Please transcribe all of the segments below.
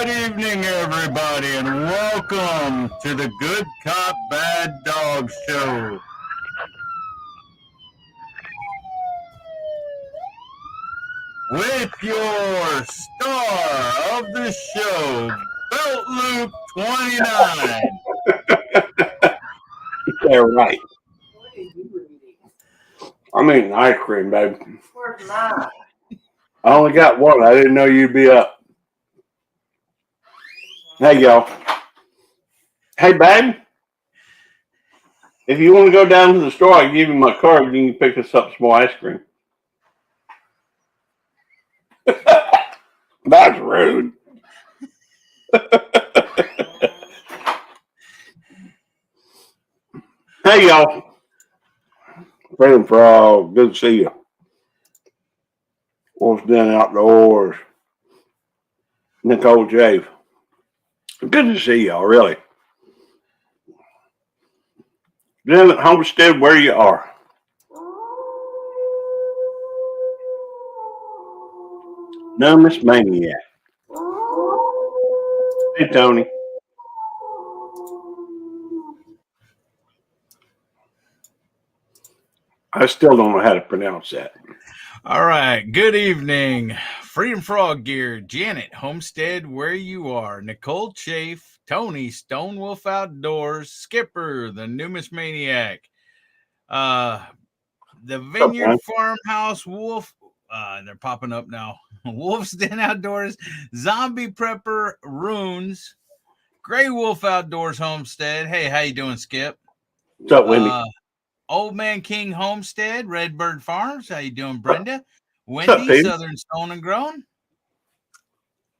Good evening, everybody, and welcome to the Good Cop, Bad Dog Show. With your star of the show, Belt Loop 29. Yeah, right. I'm eating ice cream, babe. Where's mine? I only got one. I didn't know you'd be up. Hey, y'all. Hey, babe. If you want to go down to the store, I'll give you my card. You can pick us up some more ice cream. That's rude. Hey, y'all. Freedom Frog. Good to see you. Wolf's Den Outdoors. Nicole Jave. Good to see y'all, really. Den Homestead, where you are. No, Miss Maniac. Hey, Tony. I still don't know how to pronounce that. All right. Good evening. Freedom Frog Gear, Janet Homestead, where you are. Nicole Chafe, Tony, Stone Wolf Outdoors, Skipper, the Numis Maniac, the Vineyard Farmhouse Wolf. They're popping up now. Wolf's Den Outdoors, Zombie Prepper Runes, Gray Wolf Outdoors Homestead. Hey, how you doing, Skip? What's up, Wendy? Old Man King Homestead, Redbird Farms. How you doing, Brenda? What's up, Wendy, Pete? Southern Stone and Grown.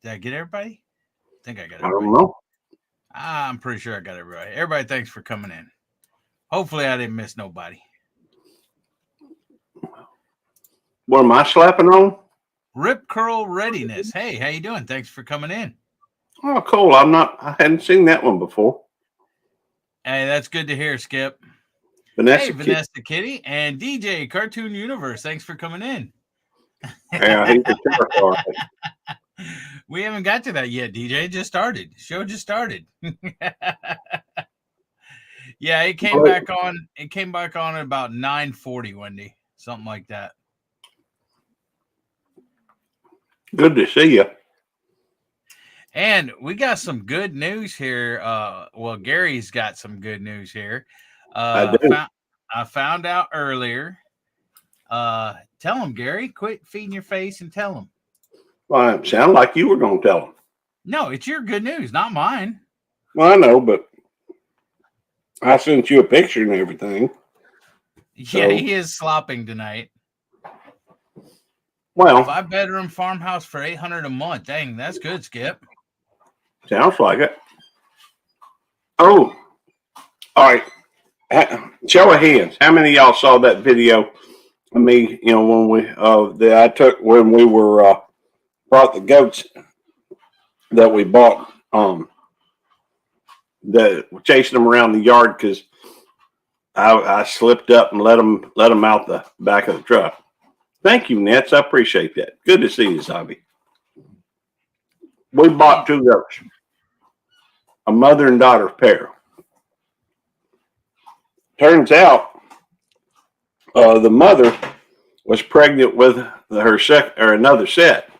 Did I get everybody? I think I got I everybody. don't know. I'm pretty sure I got everybody. Everybody, thanks for coming in. Hopefully, I didn't miss nobody. What am I slapping on? Rip Curl Readiness. Hey, how you doing? Thanks for coming in. Oh, cool. I hadn't seen that one before. Hey, that's good to hear, Skip. Vanessa Vanessa Kitty and DJ Cartoon Universe. Thanks for coming in. Yeah, he's a terrifier. We haven't got to that yet, DJ. It just started. Show just started. Yeah, it came back on. It came back on at about 9:40, Wendy. Something like that. Good to see you. And we got some good news here. Well, Gary's got some good news here. I do. I found out earlier. Tell him, Gary. Quit feeding your face and tell him. Well, it sounded like you were going to tell him. No, it's your good news, not mine. Well, I know, but I sent you a picture and everything. Yeah, he is slopping tonight. Well, 5-bedroom farmhouse for $800 a month. Dang, that's good, Skip. Sounds like it. Oh, all right. Show of hands. How many of y'all saw that video of me? You know, when we that I took when we were brought the goats that we bought. That were chasing them around the yard because I slipped up and let them out the back of the truck. Thank you, Nets. I appreciate that. Good to see you, Zombie. We bought 2 goats, a mother and daughter pair. Turns out the mother was pregnant with her another set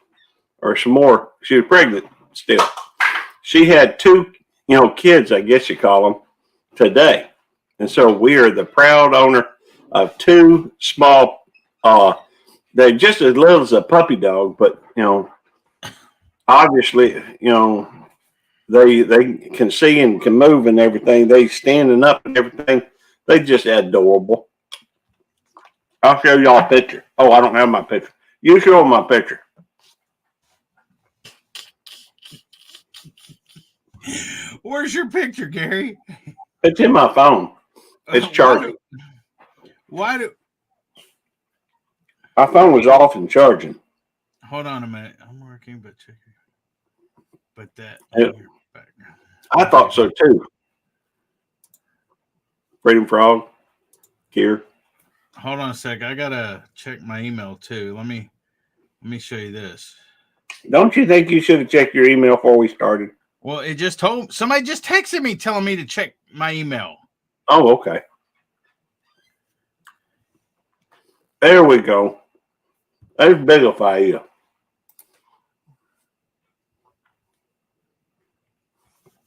or some more. She was pregnant still. She had 2, kids, I guess you call them, today. And so we are the proud owner of 2 small, they're just as little as a puppy dog, but, obviously, they can see and can move and everything. They standing up and everything. They just adorable. I'll show y'all a picture. Oh, I don't have my picture. You show them my picture. Where's your picture, Gary? It's in my phone. It's charging. Why do my phone was off and charging? Hold on a minute. I'm working, but check. But that. Yeah. I thought so too. Freedom Frog here. Hold on a sec. I gotta check my email too. Let me show you this. Don't you think you should have checked your email before we started? Well, it just told somebody just texted me telling me to check my email. Oh, okay. There we go. There's Bigify you.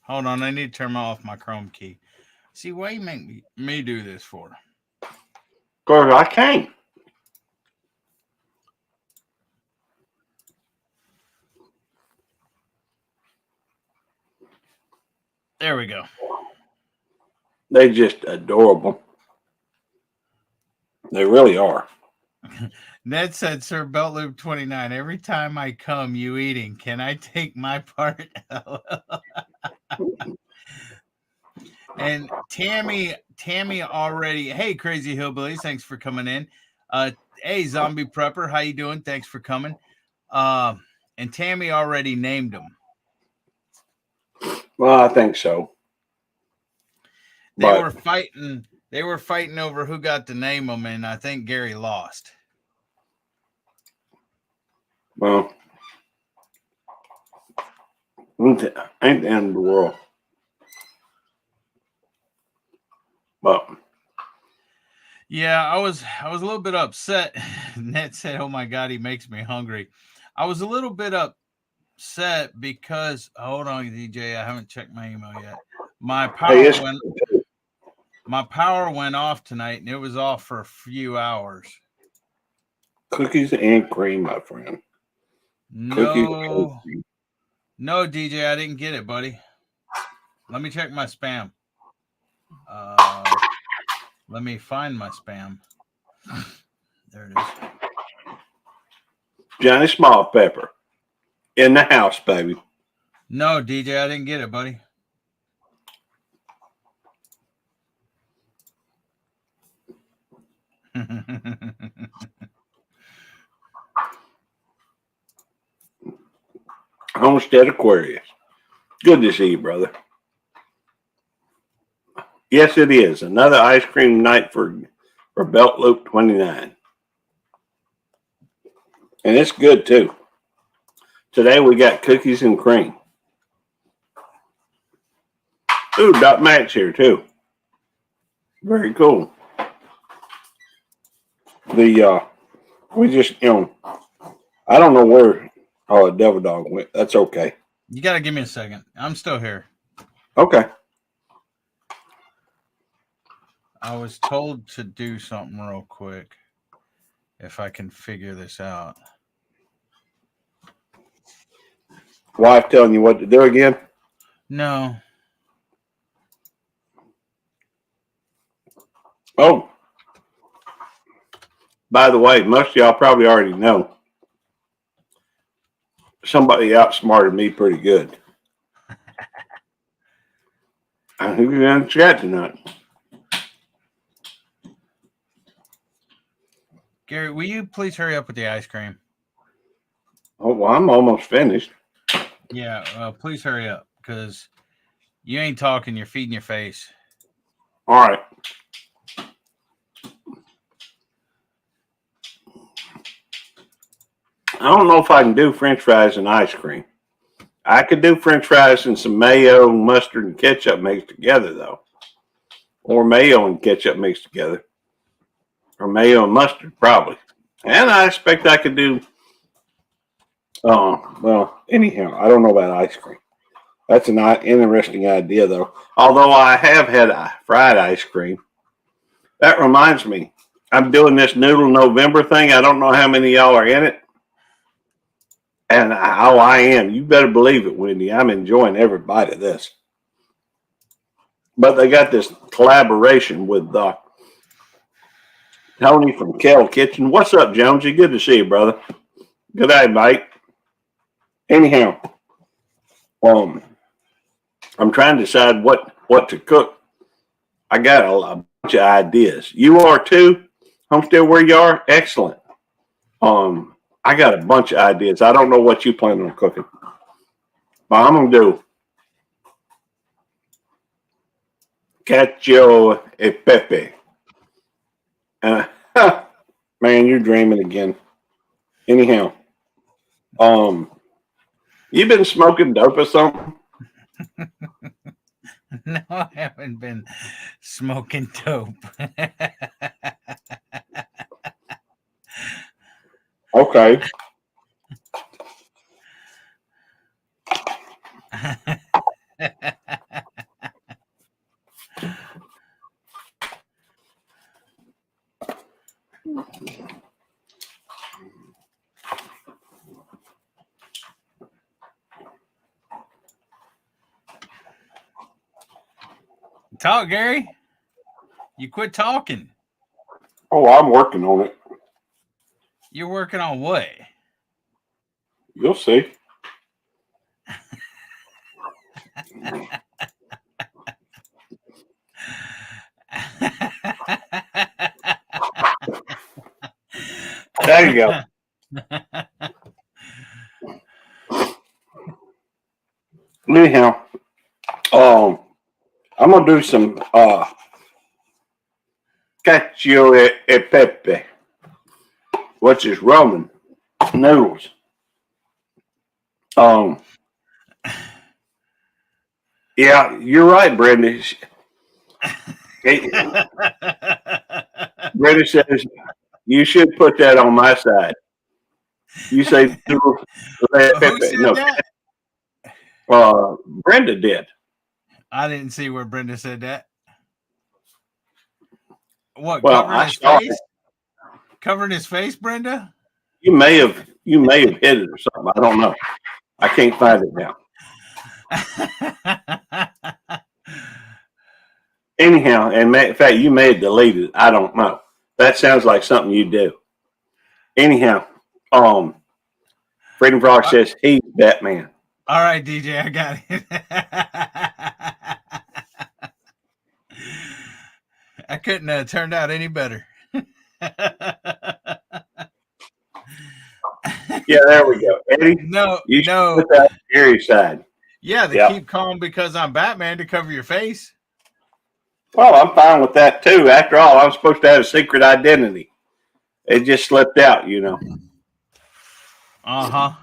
Hold on, I need to turn off my Chrome key. See, why you make me do this for? Because I can't. There we go. They're just adorable. They really are. Ned said, Sir Belt Loop 29, every time I come, you eating. Can I take my part? And Tammy already, hey, Crazy Hillbillies, thanks for coming in. Hey, Zombie Prepper, how you doing? Thanks for coming. And Tammy already named them. Well, I think so. They were fighting over who got to name them, and I think Gary lost. Well, ain't the end of the world. But yeah, I was a little bit upset. Ned said, "Oh my God, he makes me hungry." I was a little bit upset because hold on, DJ, I haven't checked my email yet. My power went off tonight, and it was off for a few hours. Cookies and cream, my friend. No, DJ, I didn't get it, buddy. Let me check my spam. Let me find my spam. There it is. Johnny Small Pepper in the house, baby. No, DJ, I didn't get it, buddy. Homestead Aquarius. Good to see you, brother. Yes, it is. Another ice cream night for Belt Loop 29. And it's good, too. Today we got cookies and cream. Ooh, Doc Mac's here, too. Very cool. We just, I don't know where Devil Dog went. That's okay. You got to give me a second. I'm still here. Okay. I was told to do something real quick. If I can figure this out. Wife telling you what to do again? No. Oh. By the way, most of y'all probably already know. Somebody outsmarted me pretty good. Who's in the chat tonight? Gary, will you please hurry up with the ice cream? Oh, well, I'm almost finished. Yeah, please hurry up because you ain't talking. You're feeding your face. All right. I don't know if I can do French fries and ice cream. I could do French fries and some mayo, mustard, and ketchup mixed together, though. Or mayo and ketchup mixed together. Or mayo and mustard, probably. And I expect I could do, well, anyhow, I don't know about ice cream. That's an interesting idea, though. Although I have had fried ice cream. That reminds me, I'm doing this Noodle November thing. I don't know how many of y'all are in it. And I am. You better believe it, Wendy. I'm enjoying every bite of this. But they got this collaboration with Tony from Kell Kitchen. What's up, Jonesy? Good to see you, brother. Good day, mate. Anyhow, I'm trying to decide what to cook. I got a bunch of ideas. You are too? Homestead where you are? Excellent. I got a bunch of ideas. I don't know what you plan on cooking. But I'm going to do cacio e pepe. Man, you're dreaming again. Anyhow, You been smoking dope or something? No, I haven't been smoking dope. Okay. Talk, Gary. You quit talking. Oh, I'm working on it. You're working on what? You'll see. There you go. Anyhow, I'm gonna do some cacio e pepe, which is Roman noodles. Um, yeah, you're right, Brenda. Brenda says you should put that on my side. You say noodles, Who pepe. said No, that? Brenda did. I didn't see where Brenda said that. What, Well, covering I his saw it. face? Covering his face, Brenda? You may have hit it or something. I don't know. I can't find it now. Anyhow, and in fact, you may have deleted it. I don't know. That sounds like something you do. Anyhow, Freedom Frog says he's Batman. All right, DJ, I got it. I couldn't have turned out any better. Yeah, there we go. Eddie, No, you should no. put that on Gary's side. Yeah, they Yep. keep calling because I'm Batman to cover your face. Well, I'm fine with that too. After all, I'm supposed to have a secret identity. It just slipped out, you know. Uh-huh.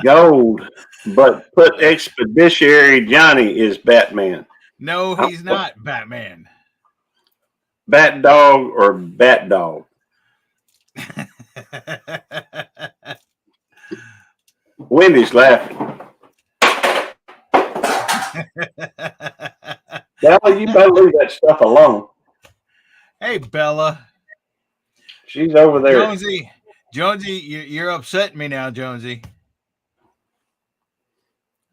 Gold, but put Expeditionary Johnny is Batman. No, he's not Batman. Bat Dog or Bat Dog? Wendy's laughing. Bella, you better leave that stuff alone. Hey, Bella. She's over there. Jonesy, you're upsetting me now, Jonesy.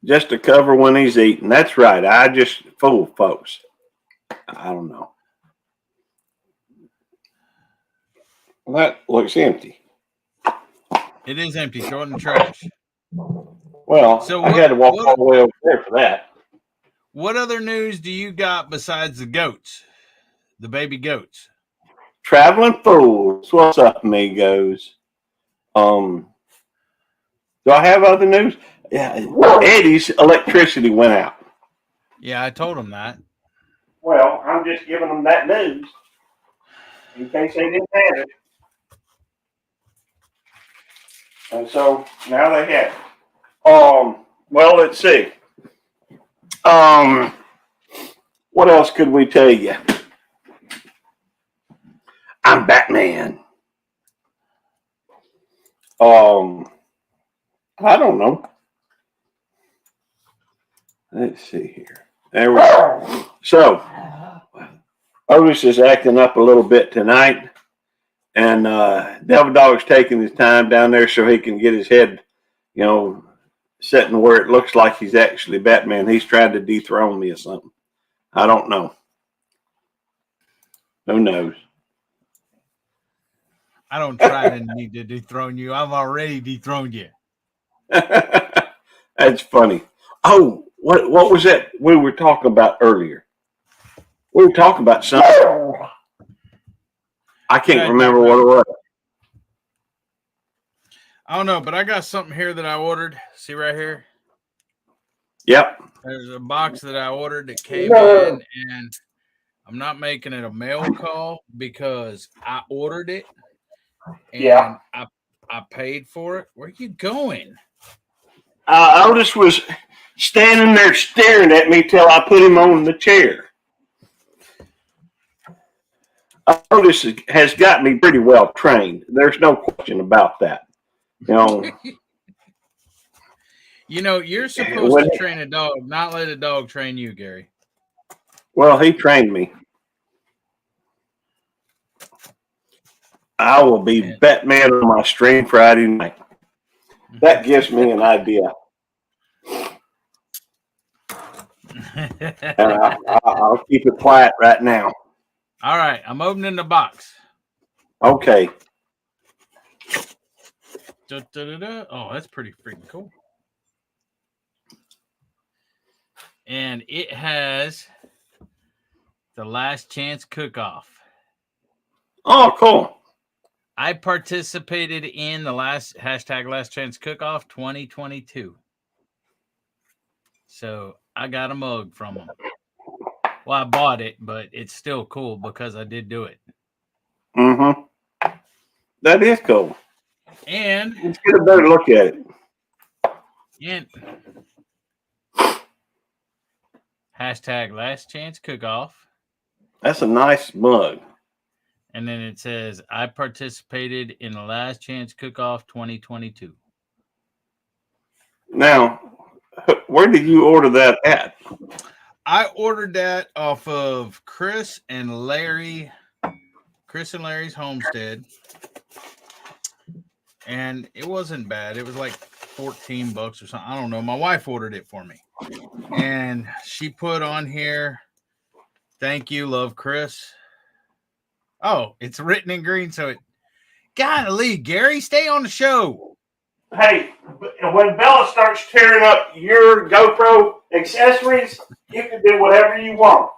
Just to cover when he's eating. That's right. I just fool folks. I don't know. That looks empty. It is empty. Throw it in the trash. Well, So I had to walk all the way over there for that. What other news do you got besides the goats? The baby goats? Traveling fools. What's up, amigos? Do I have other news? Yeah, Eddie's electricity went out. Yeah, I told him that. Well, I'm just giving them that news in case they didn't have it. And so now they have it. Well, let's see. What else could we tell you? I'm Batman. I don't know. Let's see here. There we go. So, Otis is acting up a little bit tonight, and Devil Dog's taking his time down there so he can get his head, sitting where it looks like he's actually Batman. He's trying to dethrone me or something. I don't know. Who knows? I don't try to need to dethrone you. I've already dethroned you. That's funny. Oh, what was that we were talking about earlier? We were talking about something. I can't remember what it was. I don't know, but I got something here that I ordered. See right here? Yep. There's a box that I ordered that came in, and I'm not making it a mail call because I ordered it. And I paid for it. Where you going? Otis was standing there staring at me till I put him on the chair. Otis has got me pretty well trained. There's no question about that. You're supposed to train a dog, not let a dog train you, Gary. Well, he trained me. I will be Batman on my stream Friday night. That gives me an idea. I'll keep it quiet right now. All right, I'm opening the box. Okay. Oh, that's pretty freaking cool. And it has the Last Chance Cook-Off. Oh, cool. I participated in the Last Chance Cook-Off 2022. So I got a mug from them. Well, I bought it, but it's still cool because I did do it. Mm-hmm. That is cool. And let's get a better look at it. And Last Chance Cook-Off. That's a nice mug. And then it says, I participated in the Last Chance Cook-Off 2022. Now, where did you order that at? I ordered that off of Chris and Larry's Homestead. And it wasn't bad. It was like $14 or something. I don't know. My wife ordered it for me. And she put on here, thank you, love Chris. Oh, it's written in green. So golly, Gary, stay on the show. Hey, when Bella starts tearing up your GoPro accessories, you can do whatever you want.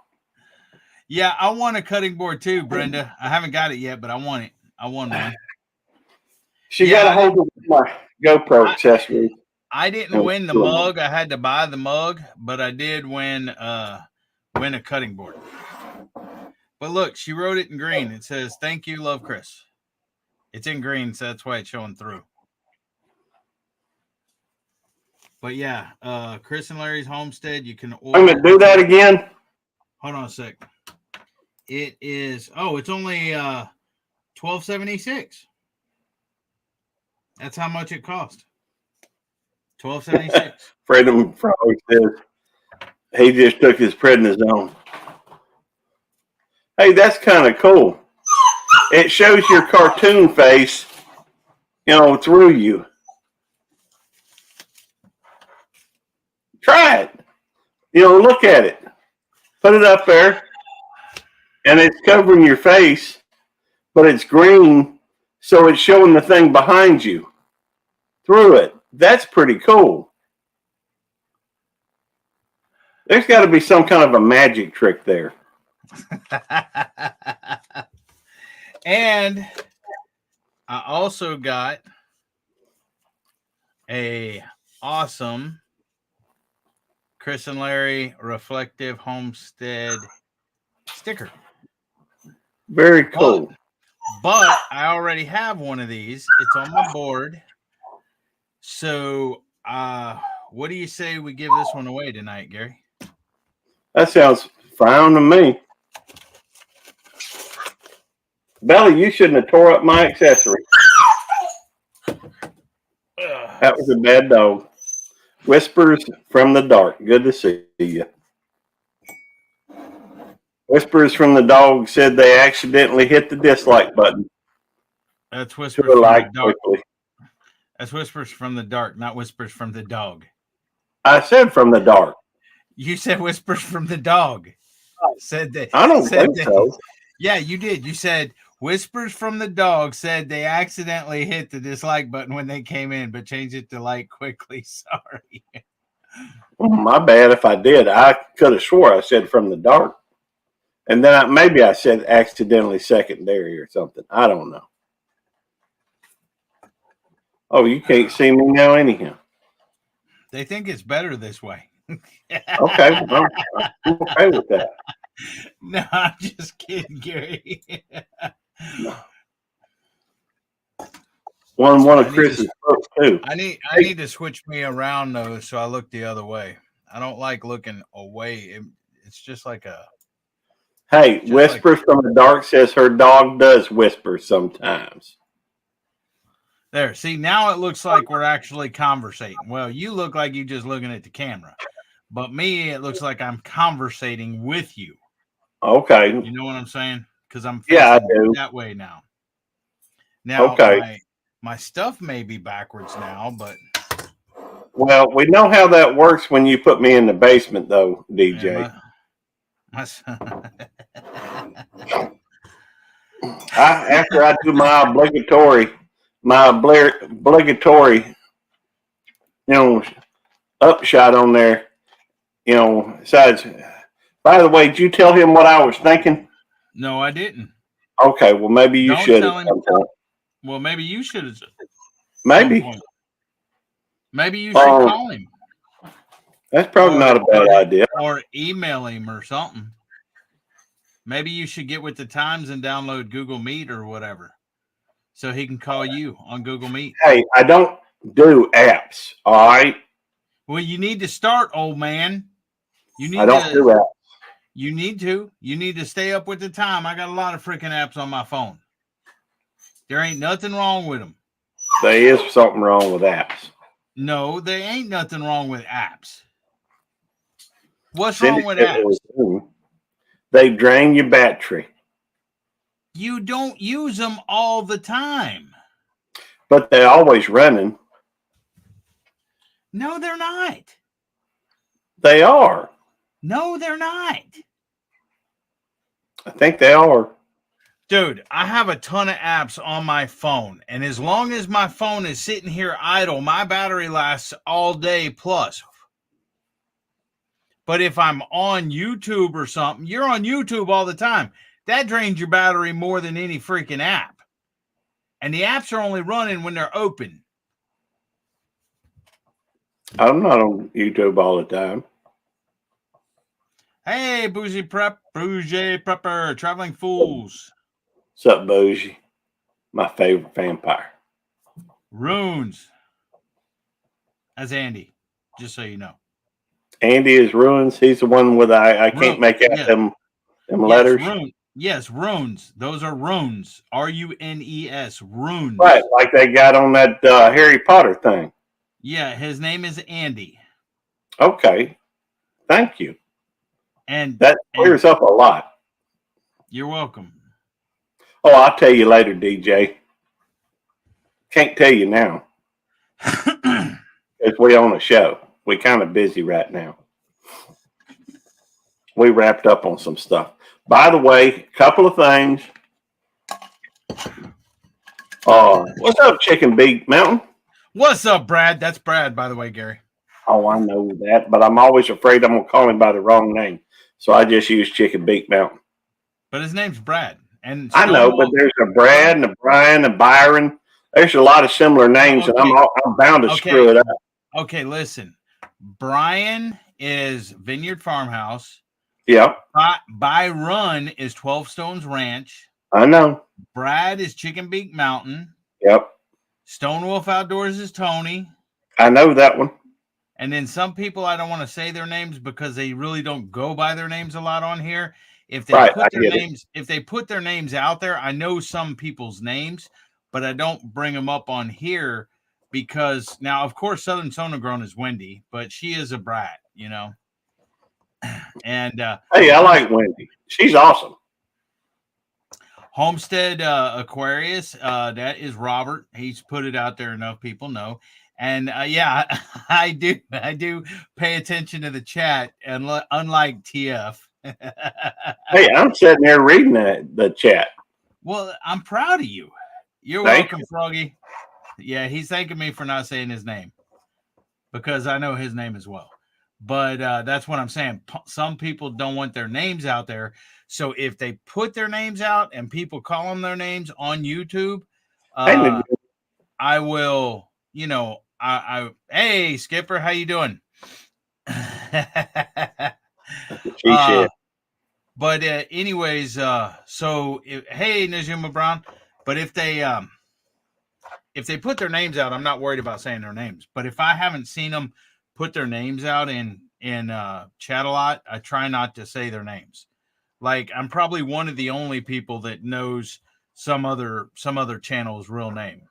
Yeah, I want a cutting board too, Brenda. I haven't got it yet, but I want it. I want one. She got a hold of my GoPro accessories. I didn't win the mug. I had to buy the mug, but I did win a cutting board. But look, she wrote it in green. It says, thank you, love Chris. It's in green, so that's why it's showing through. But yeah, Chris and Larry's Homestead, you can order. I'm going to do that again. Hold on a sec. It is, it's only $12.76. That's how much it cost. $12.76. Freedom Frog says he just took his prednisone. Hey, that's kind of cool. It shows your cartoon face, through you. Try it. Look at it. Put it up there. And it's covering your face, but it's green, so it's showing the thing behind you through it. That's pretty cool. There's got to be some kind of a magic trick there. And I also got a awesome Chris and Larry Reflective Homestead sticker. Very cool. But I already have one of these. It's on my board. So what do you say we give this one away tonight, Gary? That sounds fine to me. Belly, you shouldn't have tore up my accessory. That was a bad dog. Whispers from the dark. Good to see you. Whispers from the dog said they accidentally hit the dislike button. That's Whispers from the dark. Quickly. That's Whispers from the dark, not Whispers from the dog. I said from the dark. You said Whispers from the dog. Said that. I don't think so. Yeah, you did. You said Whispers from the dog said they accidentally hit the dislike button when they came in, but changed it to like quickly. Sorry. My bad if I did. I could have swore I said from the dark. And then maybe I said accidentally secondary or something. I don't know. Oh, you can't see me now anyhow. They think it's better this way. Okay. Well, I'm okay with that. No, I'm just kidding, Gary. One of I need Chris's to, books too. I need to switch me around though, so I look the other way. I don't like looking away. It's just like a Hey, just like Whisper from the Dark says her dog does whisper sometimes. there. See, now it looks like we're actually conversating. Well, you look like you just looking at the camera, but me, it looks like I'm conversating with you. Okay. You know what I'm saying? Because I'm Yeah, I facing do. that way now. Now Okay. my stuff may be backwards now, but Well, we know how that works when you put me in the basement, though, man, DJ. my After I do my obligatory, upshot on there, besides, by the way, did you tell him what I was thinking? no, I didn't. Okay, well, maybe you Don't should at tell him. some point. Well, maybe you should at some Maybe. point. Maybe you should call him That's probably not a bad idea. or email him or something. Maybe you should get with the times and download Google Meet or whatever, so he can call you on Google Meet. Hey, I don't do apps, all right? Well, you need to start, old man. You need I don't do apps. You need to. You need to stay up with the time. I got a lot of freaking apps on my phone. There ain't nothing wrong with them. There is something wrong with apps. No, there ain't nothing wrong with apps. What's wrong with apps? They drain your battery. You don't use them all the time. But they're always running. No, they're not. They are. No, they're not. I think they are. Dude, I have a ton of apps on my phone, and as long as my phone is sitting here idle, my battery lasts all day plus. But if I'm on YouTube or something, you're on YouTube all the time. That drains your battery more than any freaking app. And the apps are only running when they're open. I'm not on YouTube all the time. Hey, Bougie Prepper, Traveling Fools. What's up, Bougie? My favorite vampire. Runes. That's Andy, just so you know. Andy is Ruins. He's the one with I can't make out them letters. Yes, runes. Those are runes. Runes. Runes. Right, like they got on that Harry Potter thing. Yeah, his name is Andy. Okay. Thank you. And that clears up a lot. You're welcome. Oh, I'll tell you later, DJ. Can't tell you now. Because we own a show. We're kind of busy right now. We wrapped up on some stuff. By the way, a couple of things. What's up, Chicken Beak Mountain? What's up, Brad? That's Brad, by the way, Gary. Oh, I know that, but I'm always afraid I'm going to call him by the wrong name. So I just use Chicken Beak Mountain. But his name's Brad. And I know, but there's a Brad and a Brian and Byron. There's a lot of similar names, and I'm bound to screw it up. Okay, listen. Brian is Vineyard Farmhouse. Yep. Byron is 12 Stones Ranch. I know. Brad is Chicken Beak Mountain. Yep. Stone Wolf Outdoors is Tony. I know that one. And then some people, I don't want to say their names because they really don't go by their names a lot on here. If they put their names out there, I know some people's names, but I don't bring them up on here because now, of course, Southern Sonogrown is Wendy, but she is a brat, you know. And hey, I like Wendy. She's awesome. Homestead Aquarius, that is Robert. He's put it out there enough people know. And yeah, I do pay attention to the chat, and unlike TF. Hey, I'm sitting there reading the chat. Well, I'm proud of you. You're welcome, Froggy. Yeah, he's thanking me for not saying his name because I know his name as well. But that's what I'm saying. Some people don't want their names out there. So if they put their names out and people call them their names on YouTube, I will, you know, hey, Skipper, how you doing? But anyways, so hey, Najuma Brown, but if they if they put their names out, I'm not worried about saying their names. But if I haven't seen them put their names out in chat a lot, I try not to say their names. Like I'm probably one of the only people that knows some other channel's real name.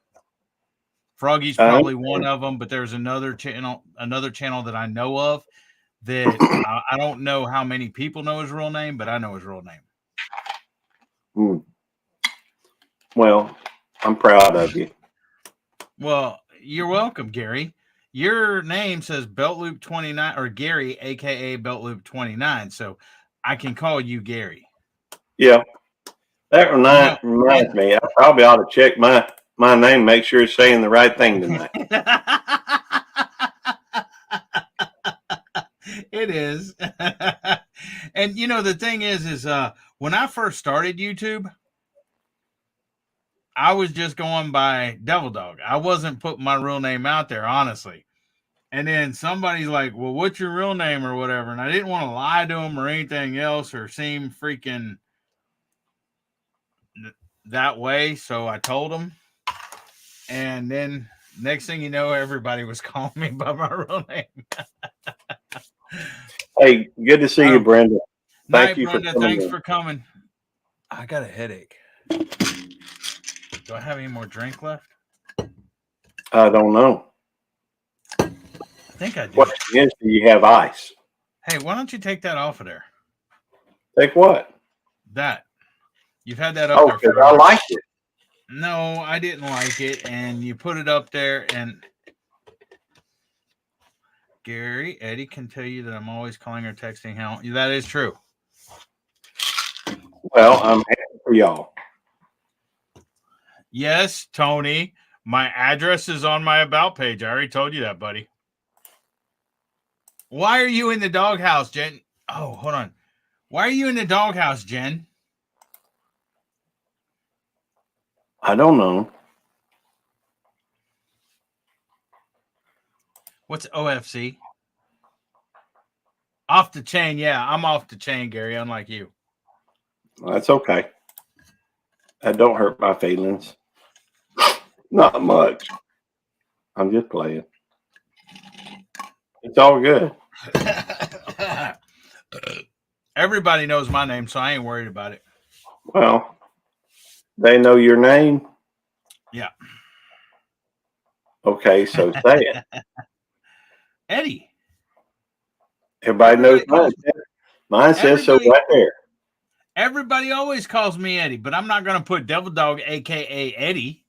Froggy's probably one of them, but there's another channel that I know of that I don't know how many people know his real name, but I know his real name. Well, I'm proud of you. Well, you're welcome, Gary. Your name says Belt Loop 29 or Gary, aka Belt Loop 29, so I can call you Gary. Yeah, that reminds me. I probably ought to check my name, make sure it's saying the right thing tonight. It is. And you know the thing is when I first started YouTube, I was just going by Devil Dog. I wasn't putting my real name out there, honestly. And then somebody's like, well, what's your real name or whatever? And I didn't want to lie to them or anything else or seem freaking that way. So I told them. And then next thing you know, everybody was calling me by my real name. Hey, good to see you, Brenda. Thank you, Brenda. Thanks for coming. I got a headache. Do I have any more drink left? I don't know. I think I do. What is, do you have ice? Hey, why don't you take that off of there? Take what? That. You've had that up there forever. I like it. No, I didn't like it. And you put it up there and Eddie can tell you that I'm always calling or texting how that is true. Well, I'm happy for y'all. Yes, Tony. My address is on my about page. I already told you that, buddy. Why are you in the doghouse, Jen? Oh, hold on. Why are you in the doghouse, Jen? I don't know. What's OFC? Off the chain. Yeah, I'm off the chain, Gary, unlike you. That's okay. That don't hurt my feelings. Not much. I'm just playing. It's all good. Everybody knows my name, so I ain't worried about it. Well, they know your name? Yeah. Okay, so say it. Eddie. Everybody knows mine. Mine says so right there. Everybody always calls me Eddie, but I'm not going to put Devil Dog, a.k.a. Eddie,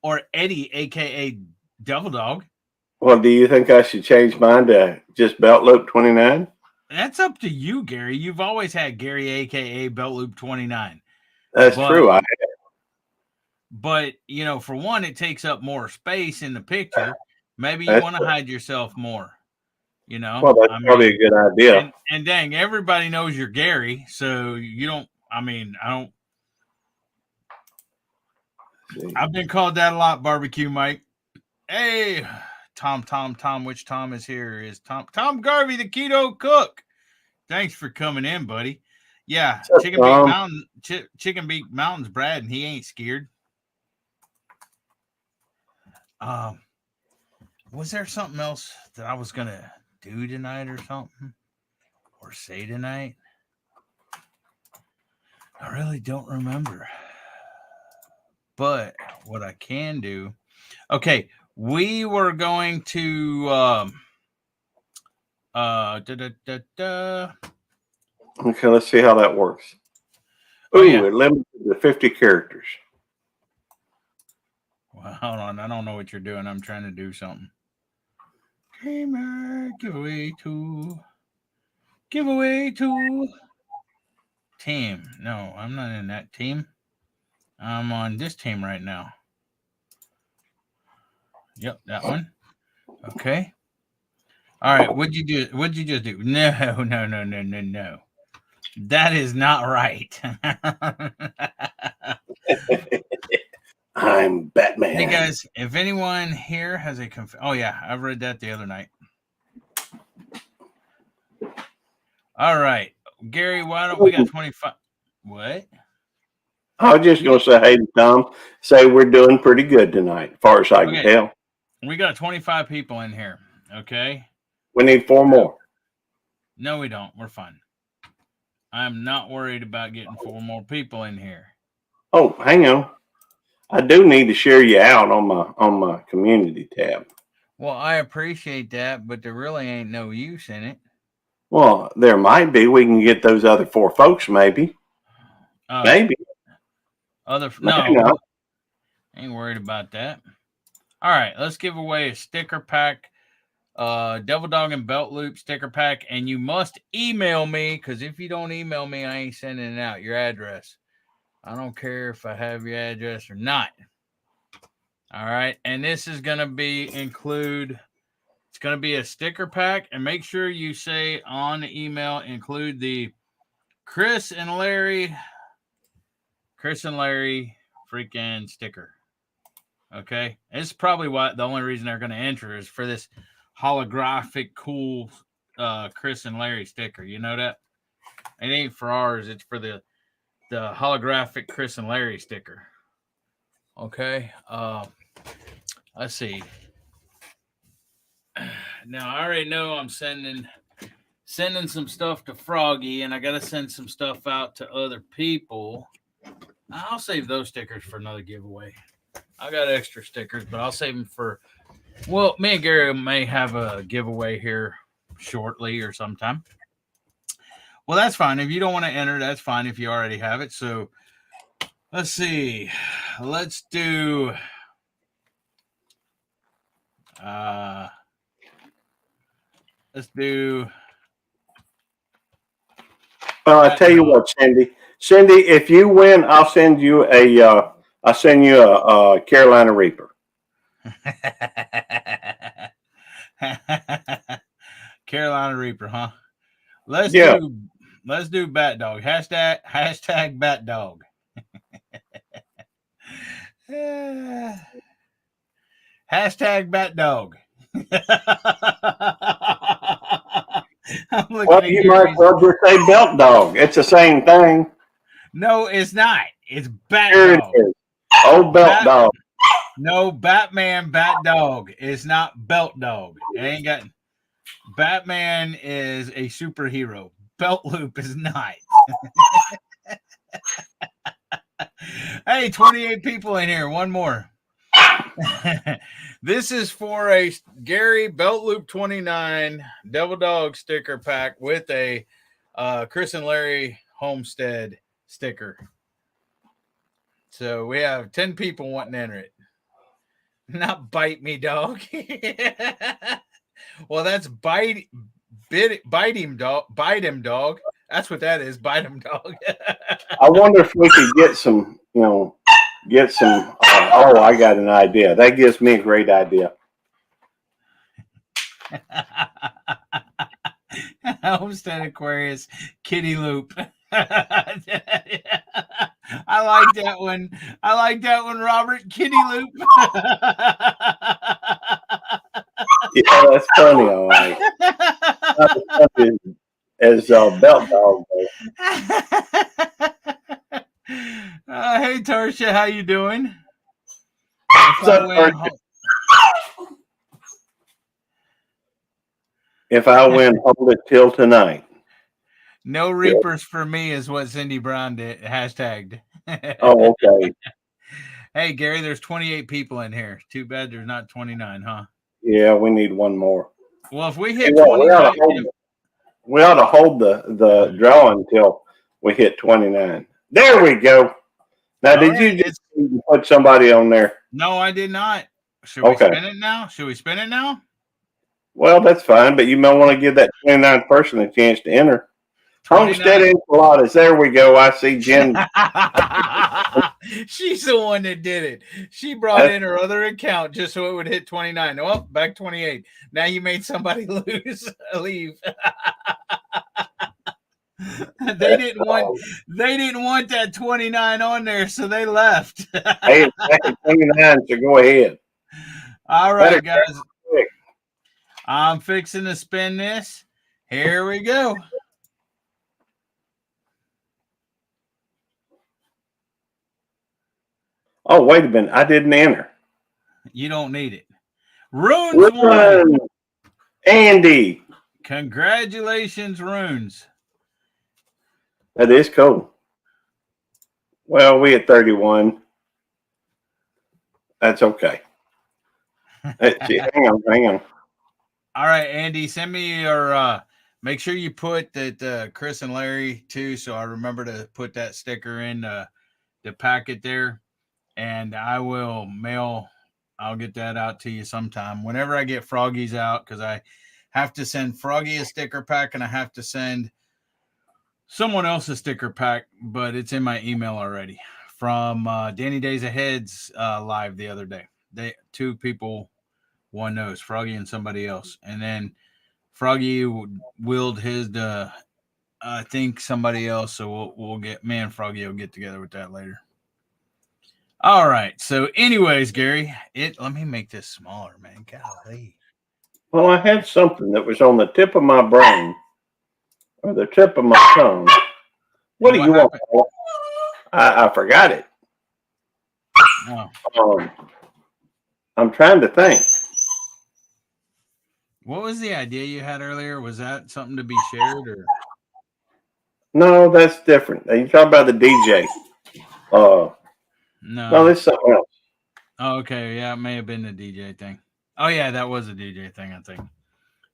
or Eddie, a.k.a. Devil Dog. Well, do you think I should change mine to just Belt Loop 29? That's up to you, Gary. You've always had Gary, a.k.a. Belt Loop 29. That's true. I have. But, you know, for one, it takes up more space in the picture. Maybe you want to hide yourself more. You know, well, that's probably a good idea. And dang, everybody knows you're Gary, so you don't. I mean, I don't. I've been called that a lot, Barbecue Mike. Hey, Tom, which Tom is here? Is Tom Garvey, the keto cook? Thanks for coming in, buddy. Yeah, Chicken Beak Mountain's Brad, and he ain't scared. Was there something else that I was gonna do tonight or something, or say tonight? I really don't remember. But what I can do, okay, we were going to Okay, let's see how that works. Oh, yeah. It limited to 50 characters. Well, hold on, I don't know what you're doing. I'm trying to do something. Gamer giveaway to team. No, I'm not in that team. I'm on this team right now. Yep, that one. Okay. All right. What'd you do? What'd you just do? No. That is not right. I'm Batman. Hey guys, if anyone here has a oh yeah, I've read that the other night. All right, Gary, why don't we got 25? What? I was just going to say, hey, Tom, say we're doing pretty good tonight, as far as I can Okay. tell. We got 25 people in here. Okay. We need 4 more. No, we don't. We're fine. I'm not worried about getting 4 more people in here. Oh, hang on. I do need to share you out on my community tab. Well, I appreciate that, but there really ain't no use in it. Well, there might be. We can get those other 4 folks, maybe. Maybe. No, not. ain't worried about that. All right, let's give away a sticker pack, Devil Dog and Belt Loop sticker pack, and you must email me, because if you don't email me, I ain't sending it out. Your address. I don't care if I have your address or not. All right, and this is gonna be it's gonna be a sticker pack, and make sure you say on the email include the Chris and Larry freaking sticker. Okay, it's probably the only reason they're going to enter is for this holographic cool Chris and Larry sticker. You know that it ain't for ours; it's for the holographic Chris and Larry sticker. Okay, let's see. Now I already know I'm sending some stuff to Froggy, and I got to send some stuff out to other people. I'll save those stickers for another giveaway. I got extra stickers, but I'll save them for. Well, me and Gary may have a giveaway here shortly or sometime. Well, that's fine. If you don't want to enter, that's fine if you already have it. So let's see. Let's do. Let's do. I tell you what, Cindy. Cindy, if you win, I'll send you a Carolina Reaper. Carolina Reaper, huh? Let's do Bat Dog. Hashtag Bat Dog. Hashtag Bat Dog. Well, you might well just say Belt Dog. It's the same thing. No, it's not. It's Bat Sure Dog. It is. Oh, Belt Dog. No, Batman Bat Dog is not Belt Dog. It ain't got. Batman is a superhero. Belt Loop is not. Hey, 28 people in here. One more. This is for a Gary Belt Loop 29 Devil Dog sticker pack with a Chris and Larry Homestead sticker. So we have 10 people wanting to enter it. Not bite me, dog. Well, that's bite him, dog. That's what that is. Bite him, dog. I wonder if we could get some, oh, I got an idea. That gives me a great idea. Homestead Aquarius Kitty Loop. I like that one. Robert. Kitty Loop. Yeah, that's funny. All right. Not as funny as Belt Dog. Hey, Tarsha, how you doing? If I win, hold it till tonight. No Reapers for me is what Cindy Brown did hashtagged. Oh, okay. Hey, Gary, there's 28 people in here. Too bad there's not 29, huh? Yeah, we need one more. Well, if we hit 29, we ought to hold the draw until we hit 29. There we go. Now, did you just put somebody on there? No, I did not. Should we spin it now? Well, that's fine, but you may want to give that 29th person a chance to enter. Homestead Enchiladas. There we go. I see Jen. She's the one that did it. She brought in her other account just so it would hit 29. Oh, back 28. Now you made somebody leave. They didn't want that 29 on there, so they left. Hey, it's back at 29, so go ahead. All right, guys. I'm fixing to spin this. Here we go. Oh, wait a minute. I didn't enter. You don't need it. Runes won. Run, Andy. Congratulations, Runes. That is cool. Well, we at 31. That's okay. Hang on. All right, Andy, send me your make sure you put that Chris and Larry too, so I remember to put that sticker in the packet there, and I'll get that out to you sometime whenever I get Froggy's out, because I have to send Froggy a sticker pack and I have to send someone else a sticker pack, but it's in my email already from Danny Days Ahead's live the other day. They two people won those, Froggy and somebody else, and then Froggy willed his to I think somebody else. So we'll get me and Froggy will get together with that later. All right. So, anyways, Gary, let me make this smaller, man. Golly. Well, I had something that was on the tip of my brain or the tip of my tongue. What do you want? I forgot it. Oh. I'm trying to think. What was the idea you had earlier? Was that something to be shared or? No, that's different. You talking about the DJ? No, this is something else. Oh, okay. Yeah, it may have been the DJ thing. Oh, yeah, that was a DJ thing, I think.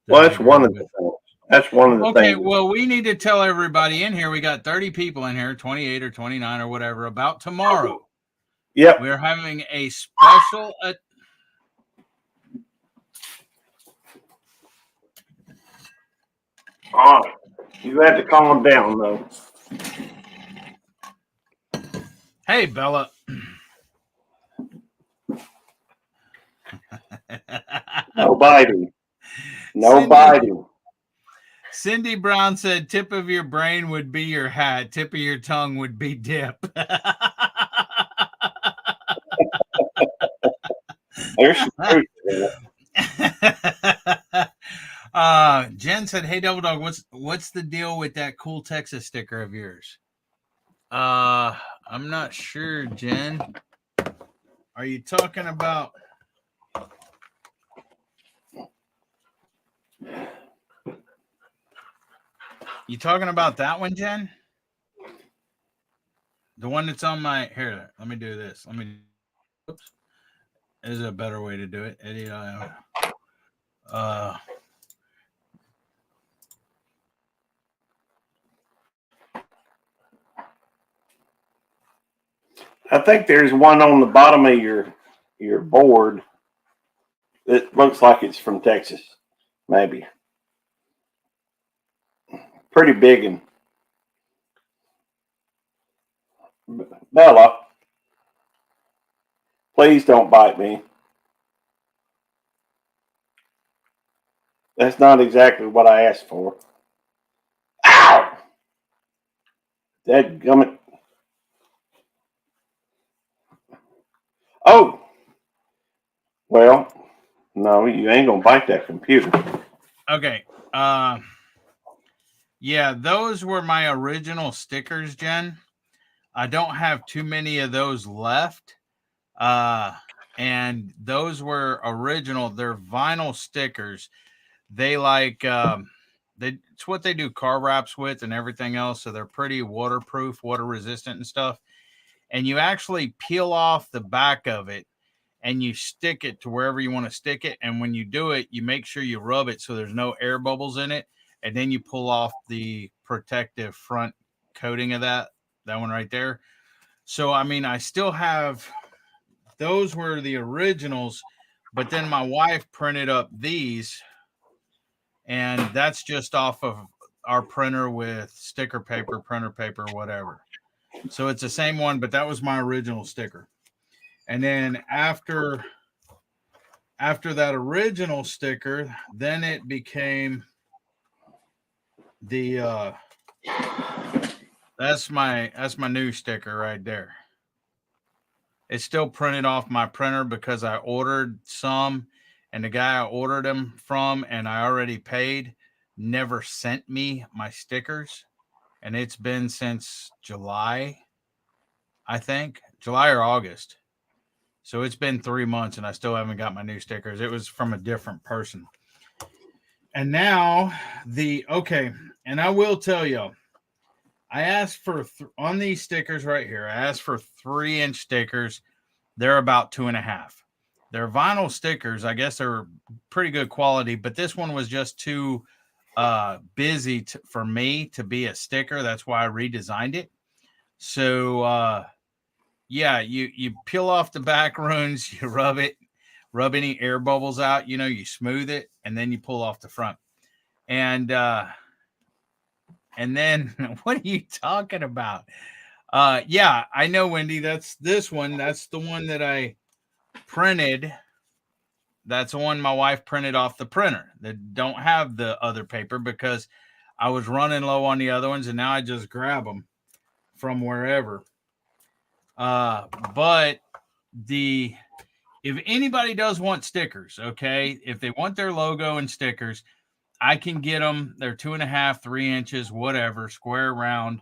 Well, that's one of the things. That's one of the things. Okay, well, we need to tell everybody in here. We got 30 people in here, 28 or 29 or whatever, about tomorrow. Yep. We're having a special. Oh, you had to calm down, though. Hey, Bella. No biting. No biting. Cindy Brown said, tip of your brain would be your hat. Tip of your tongue would be dip. There's some truth to that. Jen said, hey, Double Dog, what's the deal with that cool Texas sticker of yours? I'm not sure, Jen. Are you talking about... You talking about that one, Jen? The one that's on my here. Let me do this. Oops. There's a better way to do it. Eddie, I think there's one on the bottom of your board that looks like it's from Texas, maybe. Pretty big and Bella, please don't bite me. That's not exactly what I asked for. Ow! Dadgummit. Oh! Well, no, you ain't gonna bite that computer. Okay. Yeah, those were my original stickers, Jen. I don't have too many of those left. And those were original. They're vinyl stickers. They it's what they do car wraps with and everything else. So they're pretty waterproof, water resistant and stuff. And you actually peel off the back of it and you stick it to wherever you want to stick it. And when you do it, you make sure you rub it so there's no air bubbles in it. And then you pull off the protective front coating of that one right there. So, I mean, I still have, those were the originals, but then my wife printed up these, and that's just off of our printer with sticker paper, printer paper, whatever. So it's the same one, but that was my original sticker. And then after that original sticker, then it became the that's my new sticker right there. It's still printed off my printer because I ordered some, and the guy I ordered them from and I already paid never sent me my stickers. And it's been since July, I think, July or August. So it's been 3 months and I still haven't got my new stickers. It was from a different person. And now and I will tell you, I asked for on these stickers right here, I asked for 3-inch stickers. They're about 2.5. They're vinyl stickers. I guess they're pretty good quality, but this one was just too busy for me to be a sticker. That's why I redesigned it. So yeah, you peel off the back runes, you rub any air bubbles out, you smooth it, and then you pull off the front. And then what are you talking about? Yeah, I know, Wendy. That's this one. That's the one that I printed. That's the one my wife printed off the printer that don't have the other paper because I was running low on the other ones, and now I just grab them from wherever. But if anybody does want stickers, okay, if they want their logo and stickers, I can get them. They're 2.5, 3 inches, whatever, square, round.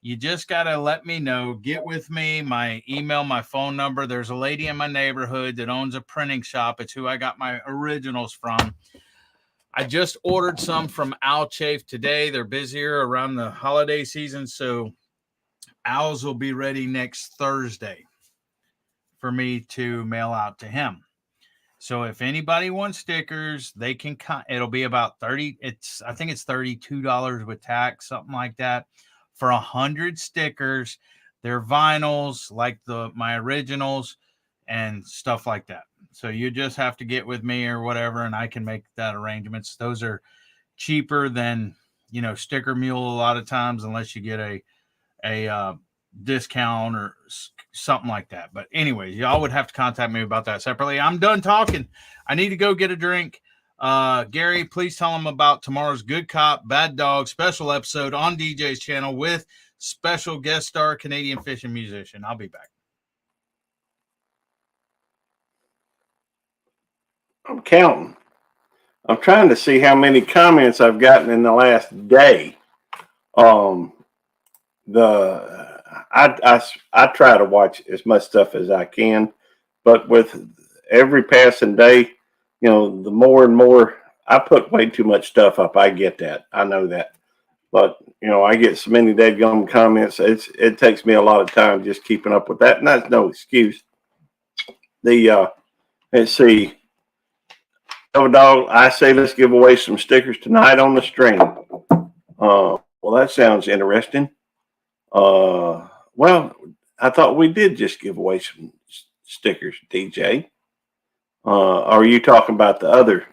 You just got to let me know. Get with me. My email, my phone number. There's a lady in my neighborhood that owns a printing shop. It's who I got my originals from. I just ordered some from Owl Chafe today. They're busier around the holiday season, so Owls will be ready next Thursday for me to mail out to him. So if anybody wants stickers, they can. It'll be about $30. I think it's $32 with tax, something like that, for 100 stickers. They're vinyls like my originals and stuff like that. So you just have to get with me or whatever, and I can make that arrangements. Those are cheaper than Sticker Mule a lot of times, unless you get a discount or something like that. But anyways, y'all would have to contact me about that separately. I'm done talking. I need to go get a drink. Gary, please tell them about tomorrow's Good Cop, Bad Dog special episode on DJ's channel with special guest star Canadian fishing musician. I'll be back. I'm counting. I'm trying to see how many comments I've gotten in the last day. I try to watch as much stuff as I can, but with every passing day, the more and more I put way too much stuff up. I get that. I know that. But, I get so many dead-gum comments. It takes me a lot of time just keeping up with that. And that's no excuse. Let's see. Dog, I say let's give away some stickers tonight on the stream. Well, that sounds interesting. Well, I thought we did just give away some stickers, DJ. Are you talking about the other,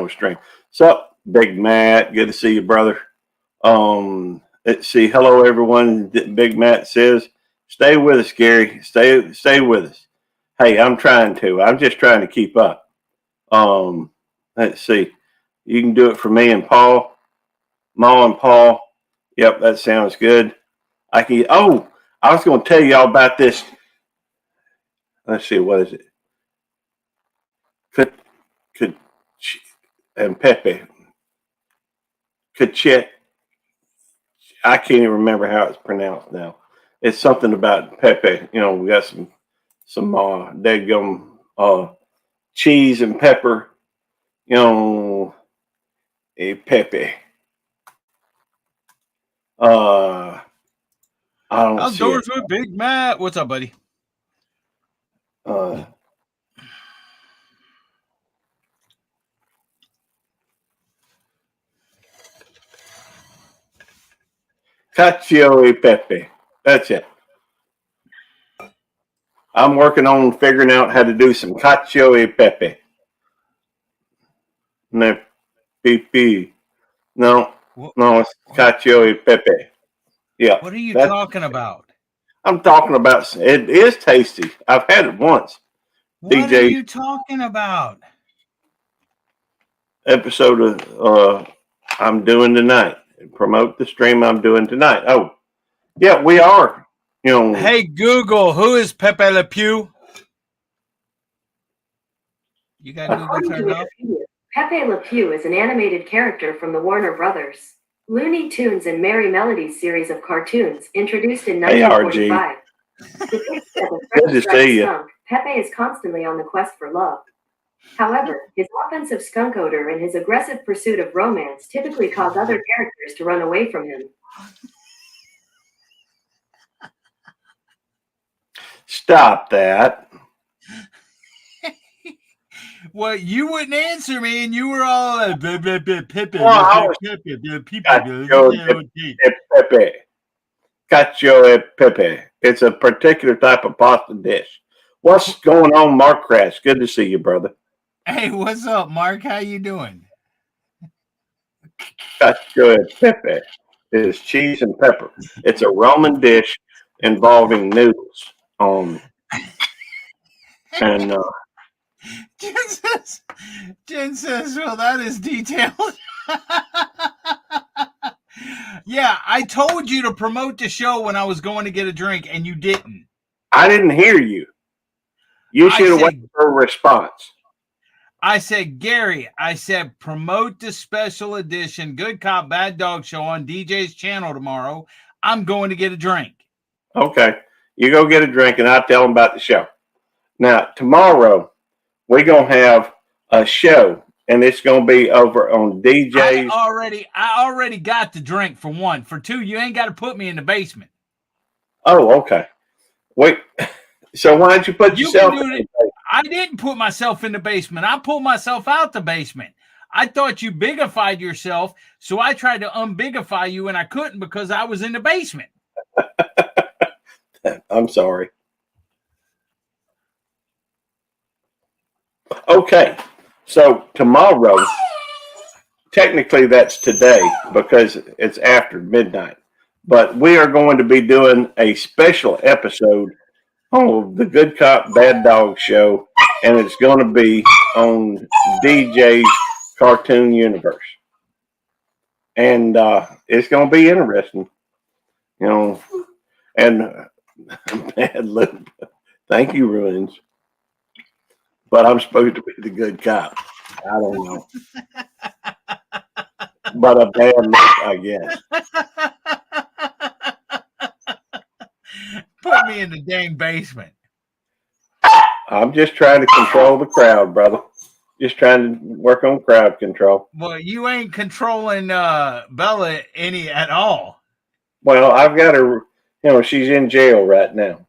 stream? Sup, Big Matt? Good to see you, brother. Let's see. Hello, everyone. Big Matt says, "Stay with us, Gary. Stay with us." Hey, I'm trying to. I'm just trying to keep up. Let's see. You can do it for me and Paul, Ma and Paul. Yep, that sounds good. I was going to tell y'all about this. Let's see, what is it? And Pepe. Cachet. I can't even remember how it's pronounced now. It's something about Pepe. We got some dead-gum cheese and pepper. A Pepe. I don't Outdoors see it. with Big Matt. What's up, buddy? Cacio e pepe. That's it. I'm working on figuring out how to do some cacio e pepe. No, PP. No, it's cacio e pepe. Yeah. What are you talking about? I'm talking about it is tasty. I've had it once. What DJ, are you talking about? Episode of I'm doing tonight. Promote the stream I'm doing tonight. Oh, yeah, we are. Hey, Google, who is Pepe Le Pew? You got Google turned off? Pepe Le Pew is an animated character from the Warner Brothers Looney Tunes and Merry Melodies series of cartoons introduced in 1945. Depicted as a Good to first-strike see you. skunk, Pepe is constantly on the quest for love. However, his offensive skunk odor and his aggressive pursuit of romance typically cause other characters to run away from him. Stop that. Well, you wouldn't answer me, and you were all like, Pepe, Well, I was Cacio e Pepe. Cacio e Pepe. It's a particular type of pasta dish. What's going on, Mark Crash? Good to see you, brother. Hey, what's up, Mark? How you doing? Cacio e Pepe is cheese and pepper. It's a Roman dish involving noodles. And Jen says, well, that is detailed. Yeah, I told you to promote the show when I was going to get a drink, and you didn't. I didn't hear you. You should have waited for a response. I said, Gary, I said, promote the special edition Good Cop, Bad Dog show on DJ's channel tomorrow. I'm going to get a drink. Okay. You go get a drink, and I'll tell them about the show. Now, tomorrow, we're going to have a show, and it's going to be over on DJ's. I already got the drink, for one. For two, you ain't got to put me in the basement. Oh, okay. Wait. So why don't you put yourself in the basement? I didn't put myself in the basement. I pulled myself out the basement. I thought you bigified yourself, so I tried to unbigify you, and I couldn't because I was in the basement. I'm sorry. Okay. So tomorrow, technically that's today because it's after midnight, but we are going to be doing a special episode on the Good Cop, Bad Dog show, and it's going to be on DJ's Cartoon Universe. And it's going to be interesting, you know, and Bad Loop. Thank you, Ruins. But I'm supposed to be the good cop. I don't know. But a bad look, I guess. Put me in the dang basement. I'm just trying to control the crowd, brother. Just trying to work on crowd control. Well, you ain't controlling Bella any at all. Well, I've got her, you know, she's in jail right now.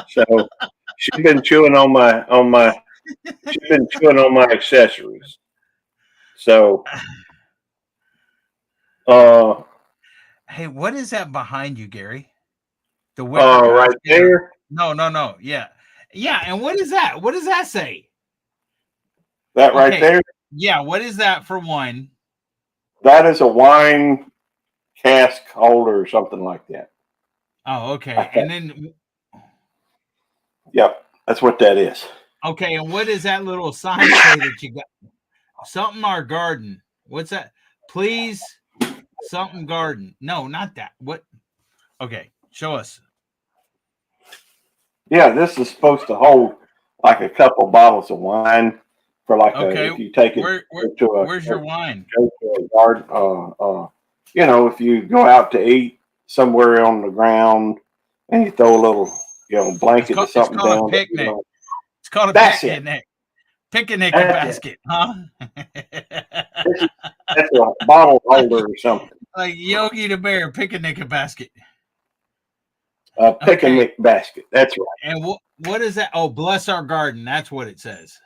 So she's been chewing on my accessories. So hey, what is that behind you, Gary? The right there. No. Yeah. And what is that? What does that say? That right there? Yeah, what is that for one? That is a wine cask holder or something like that. Oh, okay. And then yep, that's what that is. Okay, and what is that little sign say that you got? Something our garden. What's that? Please, something garden. No, not that. What? Okay, show us. Yeah, this is supposed to hold like a couple bottles of wine for like if you take it where's your wine? Go to a garden. You know, if you go out to eat somewhere on the ground and you throw a little, you know, blanket or something it's called down. A picnic. You know, it's called a picnic. Picnic basket, huh? That's a bottle holder or something. Like Yogi the Bear, picnic basket. A picnic basket. That's right. And what is that? Oh, bless our garden. That's what it says.